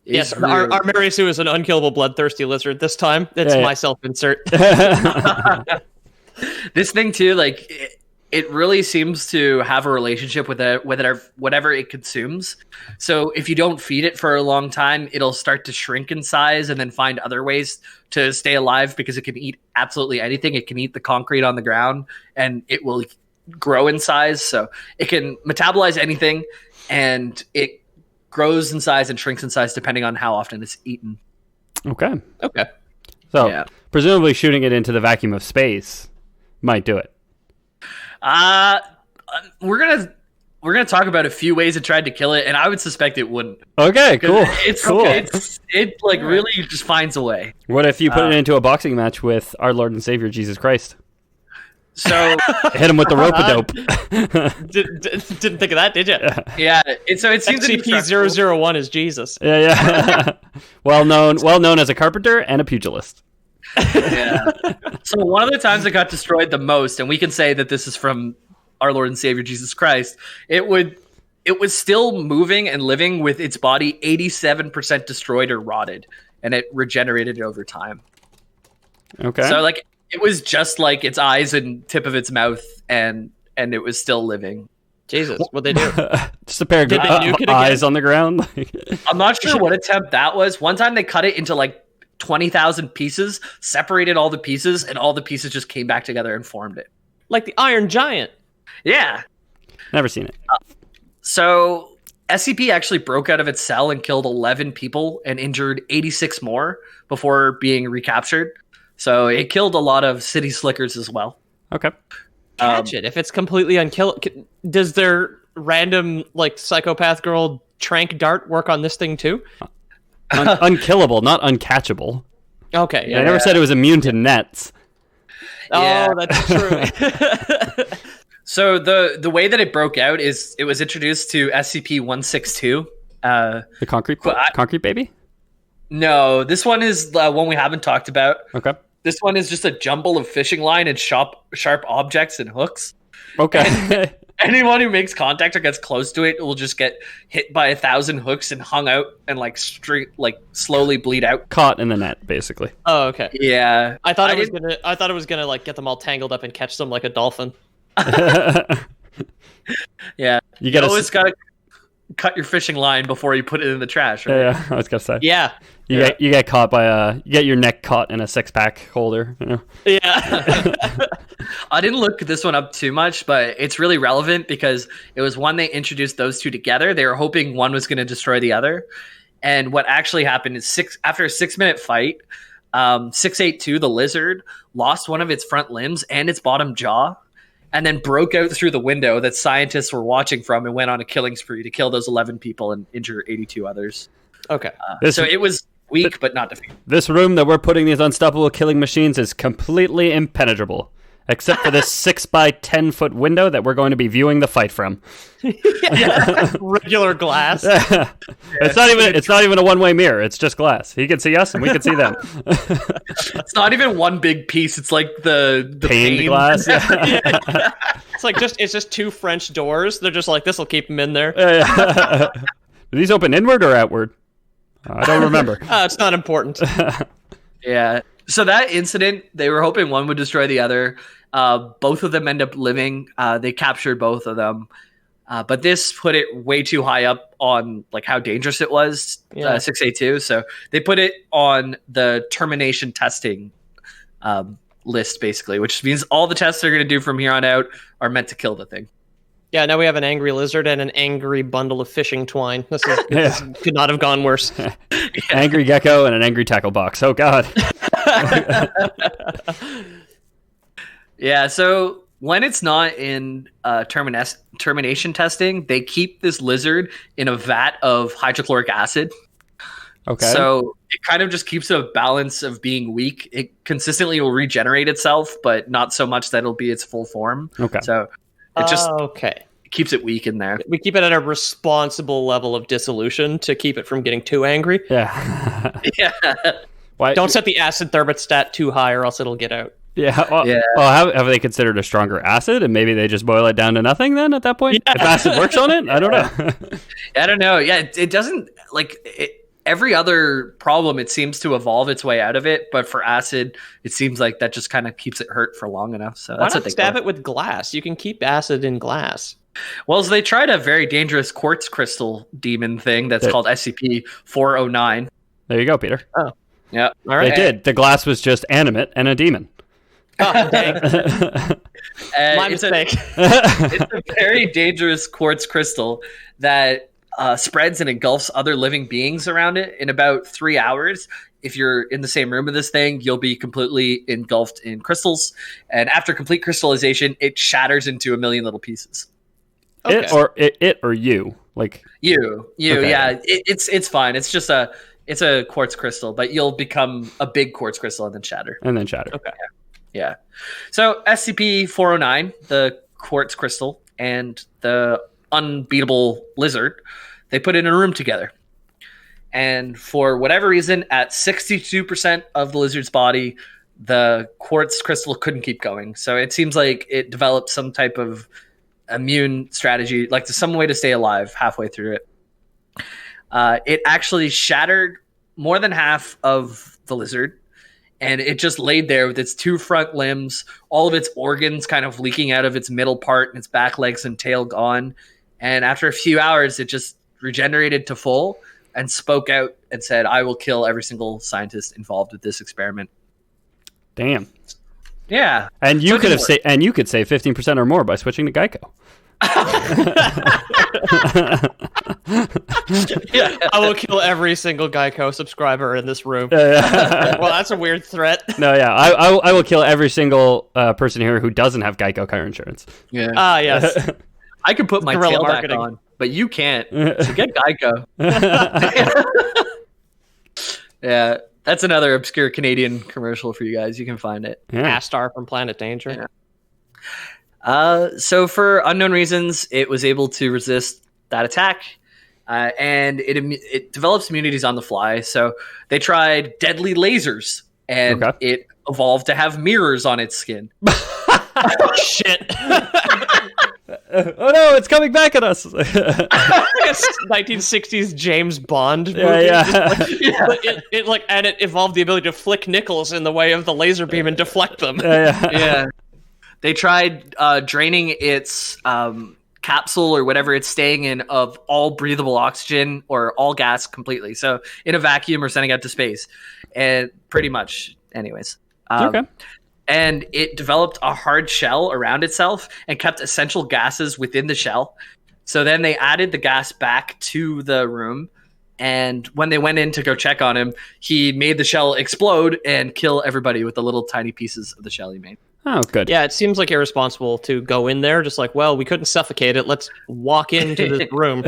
It's Yes, really- our Mary Sue is an unkillable bloodthirsty lizard. This time, it's Yeah, yeah. my self-insert. This thing too, like it really seems to have a relationship with whatever it consumes. So if you don't feed it for a long time, it'll start to shrink in size and then find other ways to stay alive because it can eat absolutely anything. It can eat the concrete on the ground and it will grow in size. So it can metabolize anything and it grows in size and shrinks in size depending on how often it's eaten. Okay. So presumably shooting it into the vacuum of space might do it. We're gonna talk about a few ways it tried to kill it, and I would suspect it wouldn't. Okay, cool. It's cool. It like really just finds a way. What if you put it into a boxing match with our Lord and Savior Jesus Christ? So hit him with the rope-a-dope. Didn't think of that, did you? Yeah. So it seems SCP-001 is Jesus. Yeah. well known as a carpenter and a pugilist. Yeah. So one of the times it got destroyed the most, and we can say that this is from our Lord and Savior Jesus Christ, it was still moving and living with its body 87% destroyed or rotted, and it regenerated over time. Okay. So like it was just like its eyes and tip of its mouth, and it was still living. Jesus, what'd they do? Just a pair of eyes on the ground. I'm not sure what attempt that was. One time they cut it into like 20,000 pieces, separated all the pieces, and all the pieces just came back together and formed it. Like the Iron Giant. Yeah. Never seen it. So SCP actually broke out of its cell and killed 11 people and injured 86 more before being recaptured. So it killed a lot of city slickers as well. Okay. Catch it. If it's completely unkillable, does their random like psychopath girl trank dart work on this thing too? Unkillable, not uncatchable. Okay. Yeah, I never said it was immune to nets. Oh, that's true. So the way that it broke out is it was introduced to SCP-162. The concrete baby? No, this one is the one we haven't talked about. Okay. This one is just a jumble of fishing line and sharp objects and hooks. Okay. And anyone who makes contact or gets close to it will just get hit by 1,000 hooks and hung out and slowly bleed out. Caught in the net, basically. Oh, okay. Yeah. I thought it was gonna like get them all tangled up and catch them like a dolphin. Yeah. You always gotta cut your fishing line before you put it in the trash, right? Yeah, I was gonna say. Yeah. You get caught by you get your neck caught in a 6-pack holder. You know? Yeah. I didn't look this one up too much, but it's really relevant because it was one they introduced those two together. They were hoping one was going to destroy the other. And what actually happened is after a 6-minute fight, 682, the lizard, lost one of its front limbs and its bottom jaw, and then broke out through the window that scientists were watching from and went on a killing spree to kill those 11 people and injure 82 others. Okay. So it was weak, but not defeated. This room that we're putting these unstoppable killing machines is completely impenetrable, except for this 6 by 10 foot window that we're going to be viewing the fight from. Yeah. Regular glass. It's not even a one-way mirror. It's just glass. He can see us and we can see them. It's not even one big piece. It's like the pane glass. Yeah. It's just two French doors. They're just like, this will keep them in there. Do these open inward or outward? I don't remember. It's not important. Yeah. So that incident, they were hoping one would destroy the other. Both of them end up living. They captured both of them. But this put it way too high up on like how dangerous it was, 682. So they put it on the termination testing list, basically, which means all the tests they're going to do from here on out are meant to kill the thing. Yeah, now we have an angry lizard and an angry bundle of fishing twine. This could not have gone worse. Angry gecko and an angry tackle box. Oh, God. Yeah, so when it's not in termination testing, they keep this lizard in a vat of hydrochloric acid. Okay. So it kind of just keeps a balance of being weak. It consistently will regenerate itself, but not so much that it'll be its full form. Okay. So it just keeps it weak in there. We keep it at a responsible level of dissolution to keep it from getting too angry. Yeah. Yeah. Why? Don't set the acid thermostat too high or else it'll get out. Yeah. Well, have they considered a stronger acid and maybe they just boil it down to nothing then at that point? Yeah. If acid works on it? I don't know. I don't know. Yeah, it doesn't like it. every other problem, it seems to evolve its way out of it. But for acid, it seems like that just kind of keeps it hurt for long enough. So why not stab it with glass? You can keep acid in glass. Well, so they tried a very dangerous quartz crystal demon thing that's called SCP-409. There you go, Peter. Oh, yeah. All right. They did. The glass was just animate and a demon. Oh, dang. My mistake. It's a very dangerous quartz crystal that spreads and engulfs other living beings around it in about 3 hours. If you're in the same room with this thing, you'll be completely engulfed in crystals. And after complete crystallization, it shatters into a million little pieces. Okay. It or you, like you, okay. Yeah. It's fine. It's just it's a quartz crystal, but you'll become a big quartz crystal and then shatter. Okay. Yeah. So SCP-409, the quartz crystal, and the unbeatable lizard, they put it in a room together. And for whatever reason, at 62% of the lizard's body, the quartz crystal couldn't keep going. So it seems like it developed some type of immune strategy, like some way to stay alive halfway through it. It actually shattered more than half of the lizard. And it just laid there with its 2 front limbs, all of its organs kind of leaking out of its middle part, and its back legs and tail gone. And after a few hours, it just regenerated to full and spoke out and said, "I will kill every single scientist involved with this experiment." Damn. Yeah. And you could save 15% or more by switching to Geico. Yeah, I will kill every single Geico subscriber in this room. Well, that's a weird threat. No, yeah, I will kill every single person here who doesn't have Geico car insurance. Yeah. Yes. I can put my tail back on, but you can't. So get Geico. Yeah, that's another obscure Canadian commercial for you guys. You can find it. Yeah. Astar from Planet Danger. Yeah. So for unknown reasons, it was able to resist that attack, and it develops immunities on the fly. So they tried deadly lasers, and it evolved to have mirrors on its skin. Shit. Oh no, it's coming back at us. Like a 1960s James Bond movie. It evolved the ability to flick nickels in the way of the laser beam and deflect them. Yeah. They tried draining its capsule or whatever it's staying in of all breathable oxygen or all gas completely. So in a vacuum or sending out to space. And pretty much, anyways. And it developed a hard shell around itself and kept essential gases within the shell. So then they added the gas back to the room. And when they went in to go check on him, he made the shell explode and kill everybody with the little tiny pieces of the shell he made. Oh, good. Yeah, it seems like irresponsible to go in there just like, well, we couldn't suffocate it. Let's walk into this room.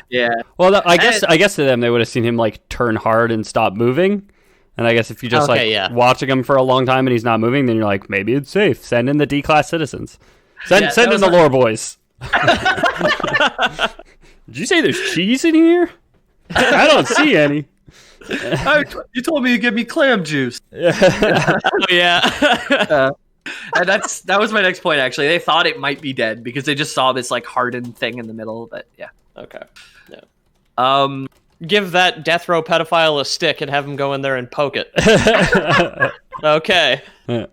Yeah. Well, I guess to them, they would have seen him like turn hard and stop moving. And I guess if you just watching him for a long time and he's not moving, then you're like, maybe it's safe. Send in the D-Class Citizens. Send in the Lore boys. Did you say there's cheese in here? I don't see any. You told me to give me clam juice. Yeah. And that was my next point, actually. They thought it might be dead because they just saw this like hardened thing in the middle. But yeah. Okay. Yeah. Give that death row pedophile a stick and have him go in there and poke it. Okay. So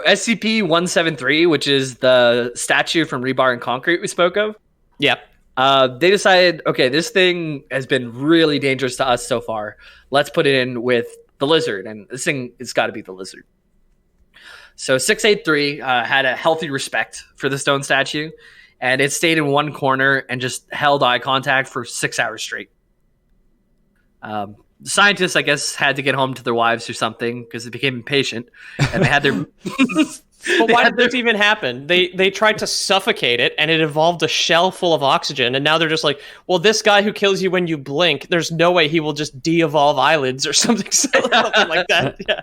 SCP-173, which is the statue from Rebar and Concrete we spoke of. Yeah. They decided, okay, this thing has been really dangerous to us so far. Let's put it in with the lizard. And this thing, it's got to be the lizard. So 683 had a healthy respect for the stone statue. And it stayed in one corner and just held eye contact for 6 hours straight. Scientists, I guess, had to get home to their wives or something because they became impatient. And they had their... But why did this even happen? They tried to suffocate it, and it evolved a shell full of oxygen, and now they're just like, well, this guy who kills you when you blink, there's no way he will just de-evolve eyelids or something like that. Yeah.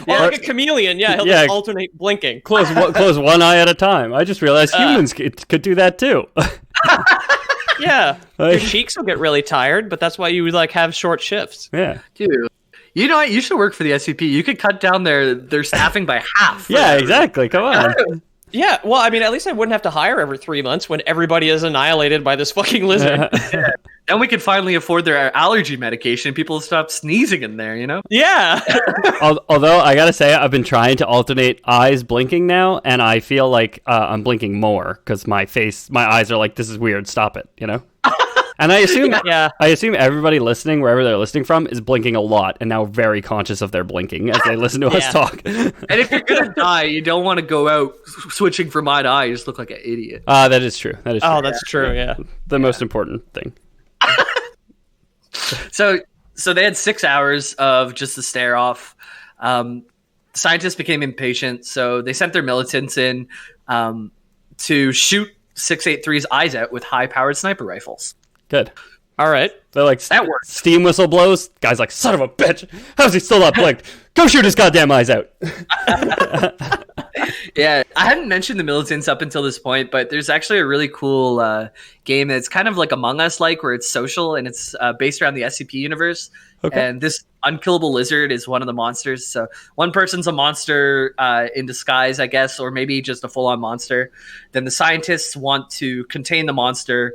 Or like a chameleon, he'll just alternate blinking. Close one eye at a time. I just realized humans could do that too. Yeah, your cheeks will get really tired, but that's why you like have short shifts. Yeah, dude. You know what? You should work for the SCP. You could cut down their staffing by half. Yeah, exactly. Come on. Yeah, well, I mean, at least I wouldn't have to hire every 3 months when everybody is annihilated by this fucking lizard. Then we could finally afford their allergy medication. People stop sneezing in there, you know? Yeah. Although I gotta say, I've been trying to alternate eyes blinking now, and I feel like I'm blinking more because my eyes are like, this is weird. Stop it, you know? And I assume everybody listening, wherever they're listening from, is blinking a lot and now very conscious of their blinking as they listen to us talk. And if you're gonna die, you don't want to go out switching from eye to eye. You just look like an idiot. That is true. That is true. Oh, that's true. Yeah. The most important thing. So they had 6 hours of just the stare off. Scientists became impatient, so they sent their militants in to shoot 683's eyes out with high-powered sniper rifles. Good. All right. They're like, that works. Steam whistle blows. Guy's like, son of a bitch. How's he still not blinked? Go shoot his goddamn eyes out. Yeah, I hadn't mentioned the militants up until this point, but there's actually a really cool game that's kind of like Among Us like, where it's social and it's based around the SCP universe. Okay. And this unkillable lizard is one of the monsters. So one person's a monster in disguise, I guess, or maybe just a full-on monster. Then the scientists want to contain the monster,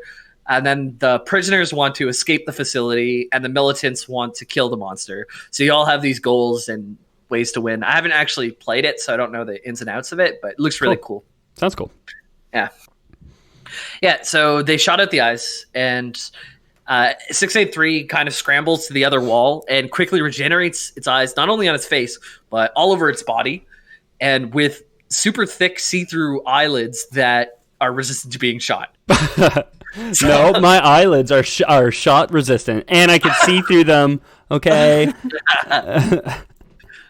and then the prisoners want to escape the facility, and the militants want to kill the monster. So you all have these goals and ways to win. I haven't actually played it, so I don't know the ins and outs of it, but it looks really cool. Sounds cool. Yeah. So they shot out the eyes, and 683 kind of scrambles to the other wall and quickly regenerates its eyes, not only on its face, but all over its body, and with super thick see-through eyelids that are resistant to being shot. No, my eyelids are shot resistant, and I can see through them. Okay.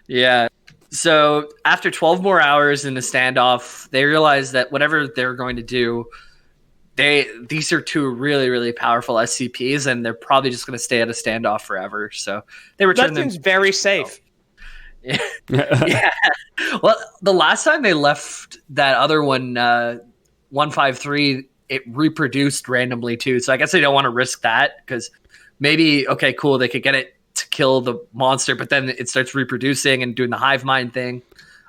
Yeah. So after 12 more hours in the standoff, they realized that whatever they're going to do, these are two really, really powerful SCPs, and they're probably just going to stay at a standoff forever. So they returned them. That seems very safe. Yeah. Yeah. Well, the last time they left that other one, 153, it reproduced randomly too. So I guess they don't want to risk that, because maybe, okay, cool, they could get it to kill the monster, but then it starts reproducing and doing the hive mind thing.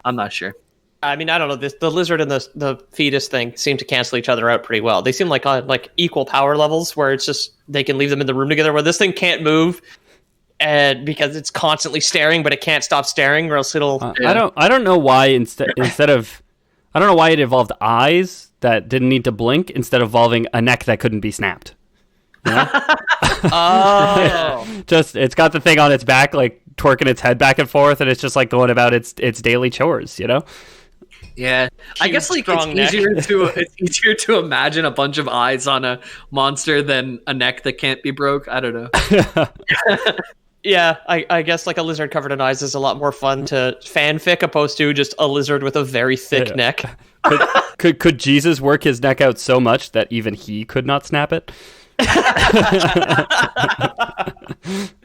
I'm not sure. I mean, I don't know. The lizard and the fetus thing seem to cancel each other out pretty well. They seem like equal power levels, where it's just they can leave them in the room together. Where this thing can't move, and because it's constantly staring, but it can't stop staring, or else it'll. I don't know why instead of I don't know why it evolved eyes that didn't need to blink instead of evolving a neck that couldn't be snapped. You know? Oh. Just it's got the thing on its back, like twerking its head back and forth, and it's just like going about its daily chores, you know? Yeah, I guess like it's easier to imagine a bunch of eyes on a monster than a neck that can't be broke. I don't know. Yeah, I guess like a lizard covered in eyes is a lot more fun to fanfic opposed to just a lizard with a very thick neck. Could Jesus work his neck out so much that even he could not snap it?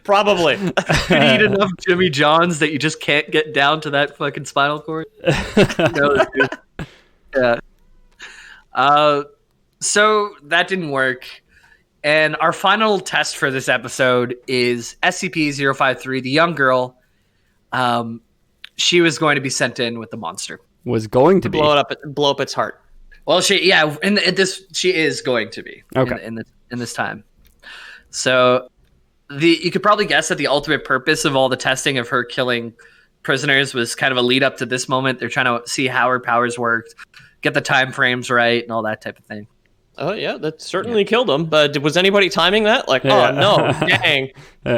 Probably. Could you eat enough Jimmy Johns that you just can't get down to that fucking spinal cord? No, yeah. So that didn't work. And our final test for this episode is SCP-053, the young girl. She was going to be sent in with the monster. Was going to be blow up its heart. Well, she is going to be in this time. So you could probably guess that the ultimate purpose of all the testing of her killing prisoners was kind of a lead up to this moment. They're trying to see how her powers worked, get the time frames right, and all that type of thing. Oh yeah, that certainly killed him. But was anybody timing that? Like, oh no, dang!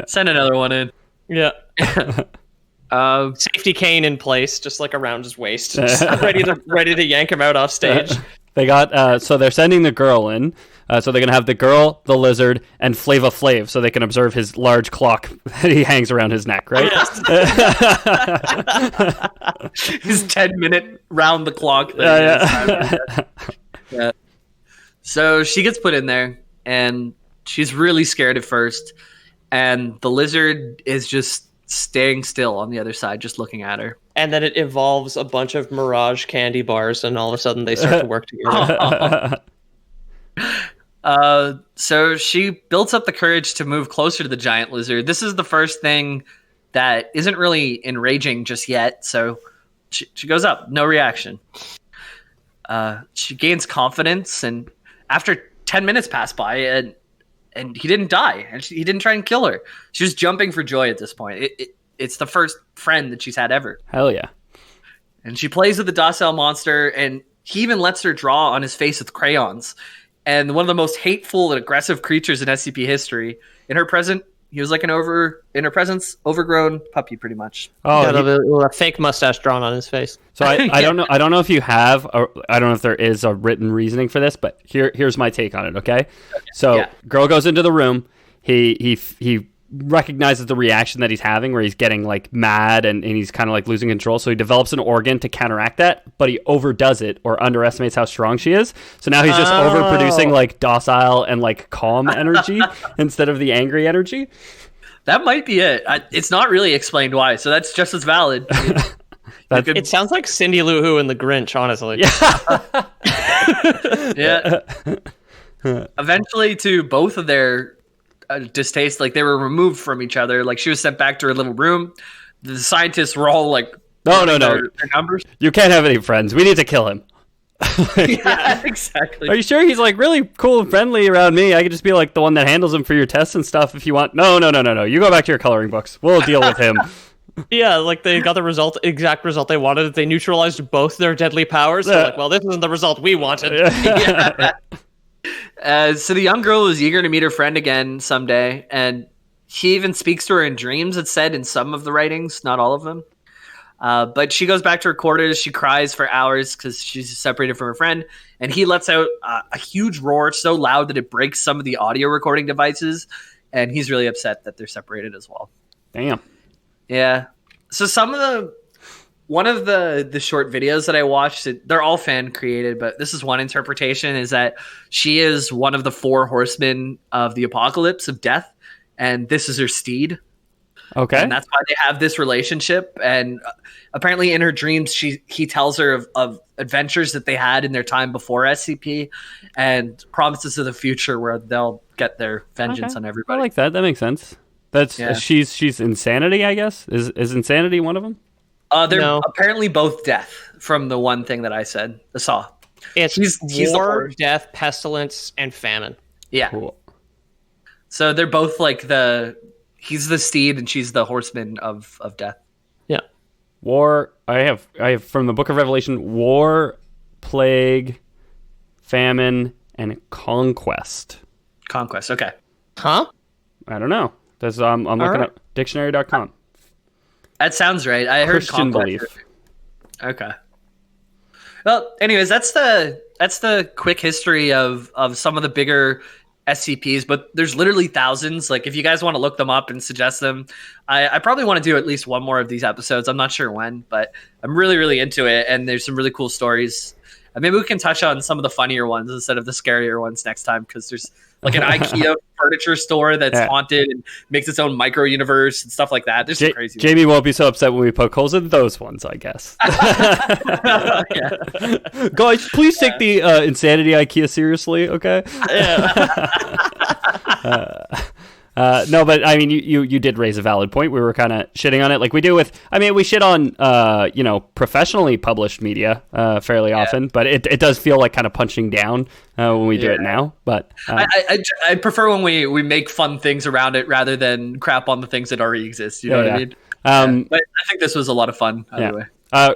Send another one in. Yeah. Safety cane in place, just like around his waist, just ready to yank him out off stage. They got so they're sending the girl in. So they're gonna have the girl, the lizard, and Flava Flav, so they can observe his large clock that he hangs around his neck, right? His 10-minute round the clock. Yeah. So she gets put in there, and she's really scared at first, and the lizard is just staying still on the other side, just looking at her. And then it evolves a bunch of Mirage candy bars, and all of a sudden they start to work together. So she builds up the courage to move closer to the giant lizard. This is the first thing that isn't really enraging just yet, so she goes up, no reaction. She gains confidence, and after 10 minutes pass by, and and he didn't die, and he didn't try and kill her. She was jumping for joy at this point. It's the first friend that she's had ever. Hell yeah. And she plays with the docile monster, and he even lets her draw on his face with crayons. And one of the most hateful and aggressive creatures in SCP history. In her presence, he was like overgrown puppy, pretty much. Oh, a fake mustache drawn on his face. So I don't know. I don't know if you have. I don't know if there is a written reasoning for this, but here's my take on it. Okay. So girl goes into the room. He recognizes the reaction that he's having, where he's getting like mad and he's kind of like losing control. So he develops an organ to counteract that, but he overdoes it or underestimates how strong she is. So now he's just overproducing like docile and like calm energy instead of the angry energy. That might be it. It's not really explained why, so that's just as valid. It sounds like Cindy Lou Who and the Grinch, honestly. Yeah. Eventually, to both of their distaste, like they were removed from each other. Like she was sent back to her little room. The scientists were all like, no, their numbers. You can't have any friends. We need to kill him. Yeah, exactly. Are you sure he's like really cool and friendly around me? I could just be like the one that handles him for your tests and stuff if you want. No. You go back to your coloring books. We'll deal with him. Yeah, like they got the exact result they wanted. They neutralized both their deadly powers. They're like, well, this isn't the result we wanted. Yeah. So the young girl is eager to meet her friend again someday, and she even speaks to her in dreams, it's said in some of the writings, not all of them. But she goes back to her quarters. She cries for hours because she's separated from her friend, and he lets out a huge roar so loud that it breaks some of the audio recording devices, and he's really upset that they're separated as well. Damn. Yeah. So one of the short videos that I watched, they're all fan created, but this is one interpretation, is that she is one of the 4 horsemen of the apocalypse of death, and this is her steed. Okay. And that's why they have this relationship. And apparently in her dreams, he tells her of adventures that they had in their time before SCP and promises of the future where they'll get their vengeance on everybody. I like that. That makes sense. She's insanity, I guess. Is insanity one of them? They're apparently both death from the one thing that I said. I saw. He's war, death, pestilence, and famine. Yeah. Cool. So they're both like he's the steed and she's the horseman of death. Yeah. War. I have from the Book of Revelation: war, plague, famine, and conquest. Conquest. Okay. Huh? I don't know. I'm looking up dictionary.com. That sounds right. I heard Christian belief. Okay. Well, anyways, that's the quick history of some of the bigger SCPs, but there's literally thousands. Like if you guys want to look them up and suggest them, I probably want to do at least one more of these episodes. I'm not sure when, but I'm really, really into it. And there's some really cool stories. Maybe we can touch on some of the funnier ones instead of the scarier ones next time, because there's like an IKEA furniture store that's haunted and makes its own micro universe and stuff like that. There's some crazy Jamie won't be so upset when we poke holes in those ones, I guess. Guys, please take the Insanity IKEA seriously, okay? No, but I mean, you did raise a valid point. We were kind of shitting on it, like we do with. I mean, we shit on professionally published media fairly often, but it does feel like kind of punching down when we do it now. But I prefer when we make fun things around it rather than crap on the things that already exist. You know what I mean? But I think this was a lot of fun. Anyway,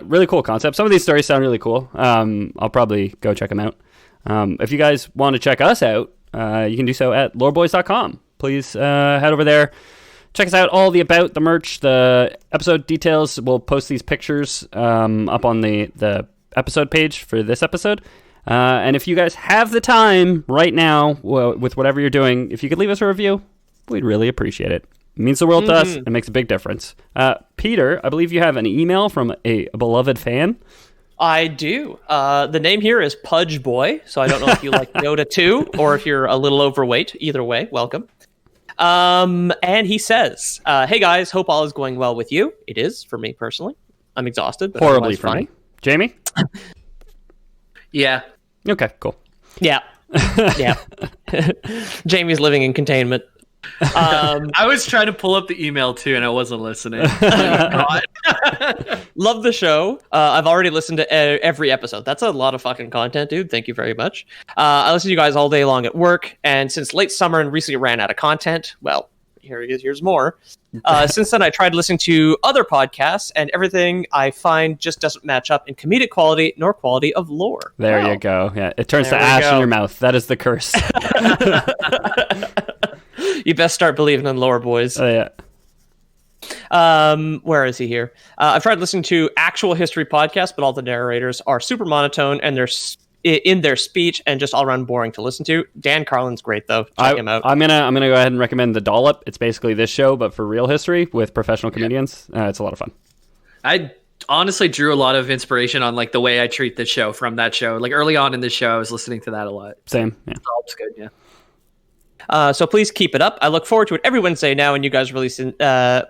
really cool concept. Some of these stories sound really cool. I'll probably go check them out. If you guys want to check us out, you can do so at loreboys.com. Please head over there. Check us out. All the merch, the episode details. We'll post these pictures up on the episode page for this episode. And if you guys have the time right now, with whatever you're doing, if you could leave us a review, we'd really appreciate it. It means the world to us. It makes a big difference. Peter, I believe you have an email from a beloved fan. I do. The name here is Pudge Boy, so I don't know if you like Yoda too, or if you're a little overweight. Either way, welcome. And he says, hey guys, hope all is going well with you. It is, for me personally. I'm exhausted, but horribly for me. Jamie? Yeah. Okay, cool. Yeah. Yeah. Jamie's living in containment. I was trying to pull up the email too, and I wasn't listening. Love the show. I've already listened to every episode. That's a lot of fucking content, dude. Thank you very much. I listen to you guys all day long at work, and since late summer and recently ran out of content, well, here's more. Since then, I tried listening to other podcasts, and everything I find just doesn't match up in comedic quality nor quality of lore. There you go. Yeah, it turns to ash in your mouth. That is the curse. You best start believing in lore, boys. Oh, yeah. Where is he here? I've tried listening to actual history podcasts, but all the narrators are super monotone and they're in their speech and just all around boring to listen to. Dan Carlin's great though. Check him out. I'm gonna go ahead and recommend The Dollop. It's basically this show, but for real history with professional comedians. It's a lot of fun. I honestly drew a lot of inspiration on like the way I treat the show from that show. Like early on in the show, I was listening to that a lot. Same. Yeah. Dollop's good. Yeah. So please keep it up. I look forward to it every Wednesday now when you guys release the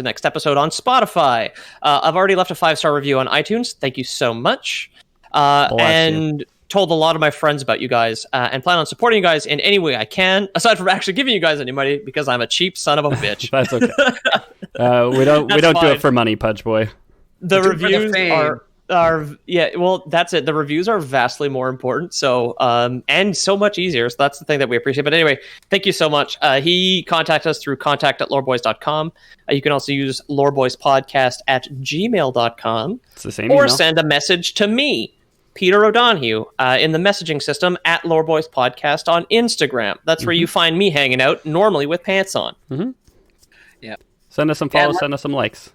next episode on Spotify. I've already left a 5-star review on iTunes. Thank you so much. And told a lot of my friends about you guys and plan on supporting you guys in any way I can, aside from actually giving you guys any money because I'm a cheap son of a bitch. That's okay. We don't do it for money, Pudge Boy. The reviews that's it. The reviews are vastly more important, so and so much easier. So that's the thing that we appreciate. But anyway, thank you so much. He contacted us through contact@loreboys.com. You can also use loreboyspodcast@gmail.com. It's the same or email. Send a message to me, Peter O'Donohue, in the messaging system @loreboyspodcast on Instagram. That's where you find me hanging out, normally with pants on. Mm-hmm. Yeah. Send us some follows, send us some likes.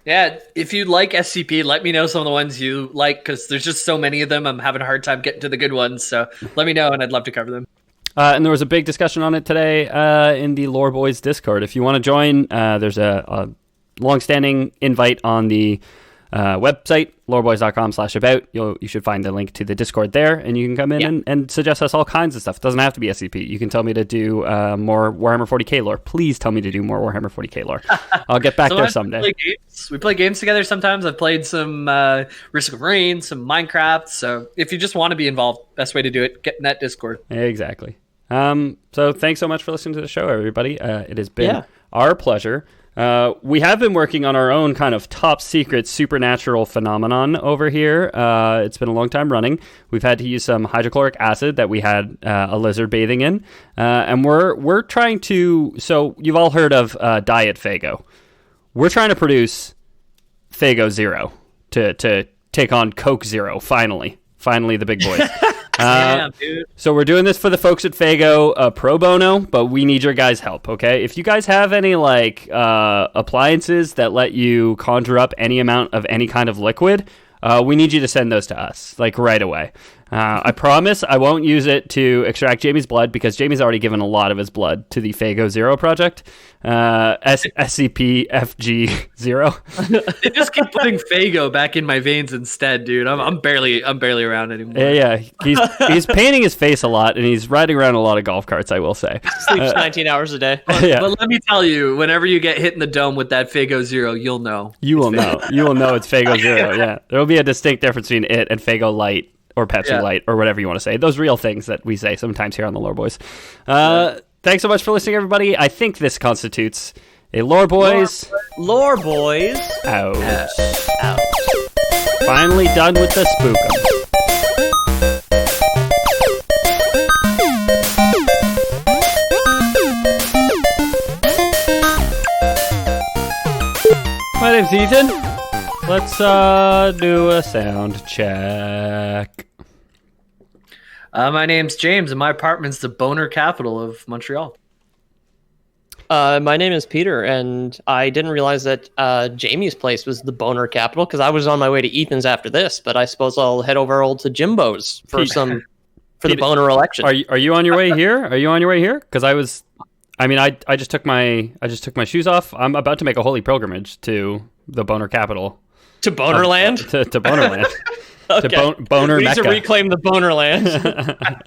Yeah, if you like SCP, let me know some of the ones you like, because there's just so many of them. I'm having a hard time getting to the good ones, so let me know, and I'd love to cover them. And there was a big discussion on it today in the Lore Boys Discord. If you want to join, there's a long-standing invite on the website, loreboys.com/about. You should find the link to the Discord there, and you can come in and suggest us all kinds of stuff. It doesn't have to be SCP. You can tell me to do more Warhammer 40k lore. Please tell me to do more Warhammer 40k lore. I'll get back there someday. We play games together sometimes. I've played some Risk of Rain, some Minecraft. So if you just want to be involved, best way to do it, get in that Discord. Exactly. So thanks so much for listening to the show, everybody. It has been our pleasure. We have been working on our own kind of top secret supernatural phenomenon over here. It's been a long time running. We've had to use some hydrochloric acid that we had a lizard bathing in, and we're trying to. So you've all heard of Diet Faygo. We're trying to produce Faygo Zero to take on Coke Zero. Finally, the big boys. Damn, dude. So we're doing this for the folks at Faygo pro bono, but we need your guys' help, okay? If you guys have any appliances that let you conjure up any amount of any kind of liquid, we need you to send those to us, right away. I promise I won't use it to extract Jamie's blood, because Jamie's already given a lot of his blood to the Faygo Zero project. SCP FG0. They just keep putting Faygo back in my veins instead, dude. I'm barely around anymore. Yeah. He's painting his face a lot, and he's riding around a lot of golf carts, I will say. Sleeps 19 hours a day. But let me tell you, whenever you get hit in the dome with that Faygo Zero, you'll know. You will know. You will know it's Faygo Zero, yeah. There will be a distinct difference between it and Faygo Light. Or Pepsi Light, or whatever you want to say. Those real things that we say sometimes here on the Lore Boys. Thanks so much for listening, everybody. I think this constitutes a Lore Boys. Lore Boys. Out. Finally done with the spookum. My name's Ethan. Let's do a sound check. My name's James, and my apartment's the boner capital of Montreal. My name is Peter, and I didn't realize that Jamie's place was the boner capital, because I was on my way to Ethan's after this, but I suppose I'll head over to Jimbo's for the boner election. Are you on your way here? Because I just took my shoes off. I'm about to make a holy pilgrimage to the boner capital. To Bonerland? To Bonerland. Okay. To Boner we need Mecca. to reclaim the Bonerland.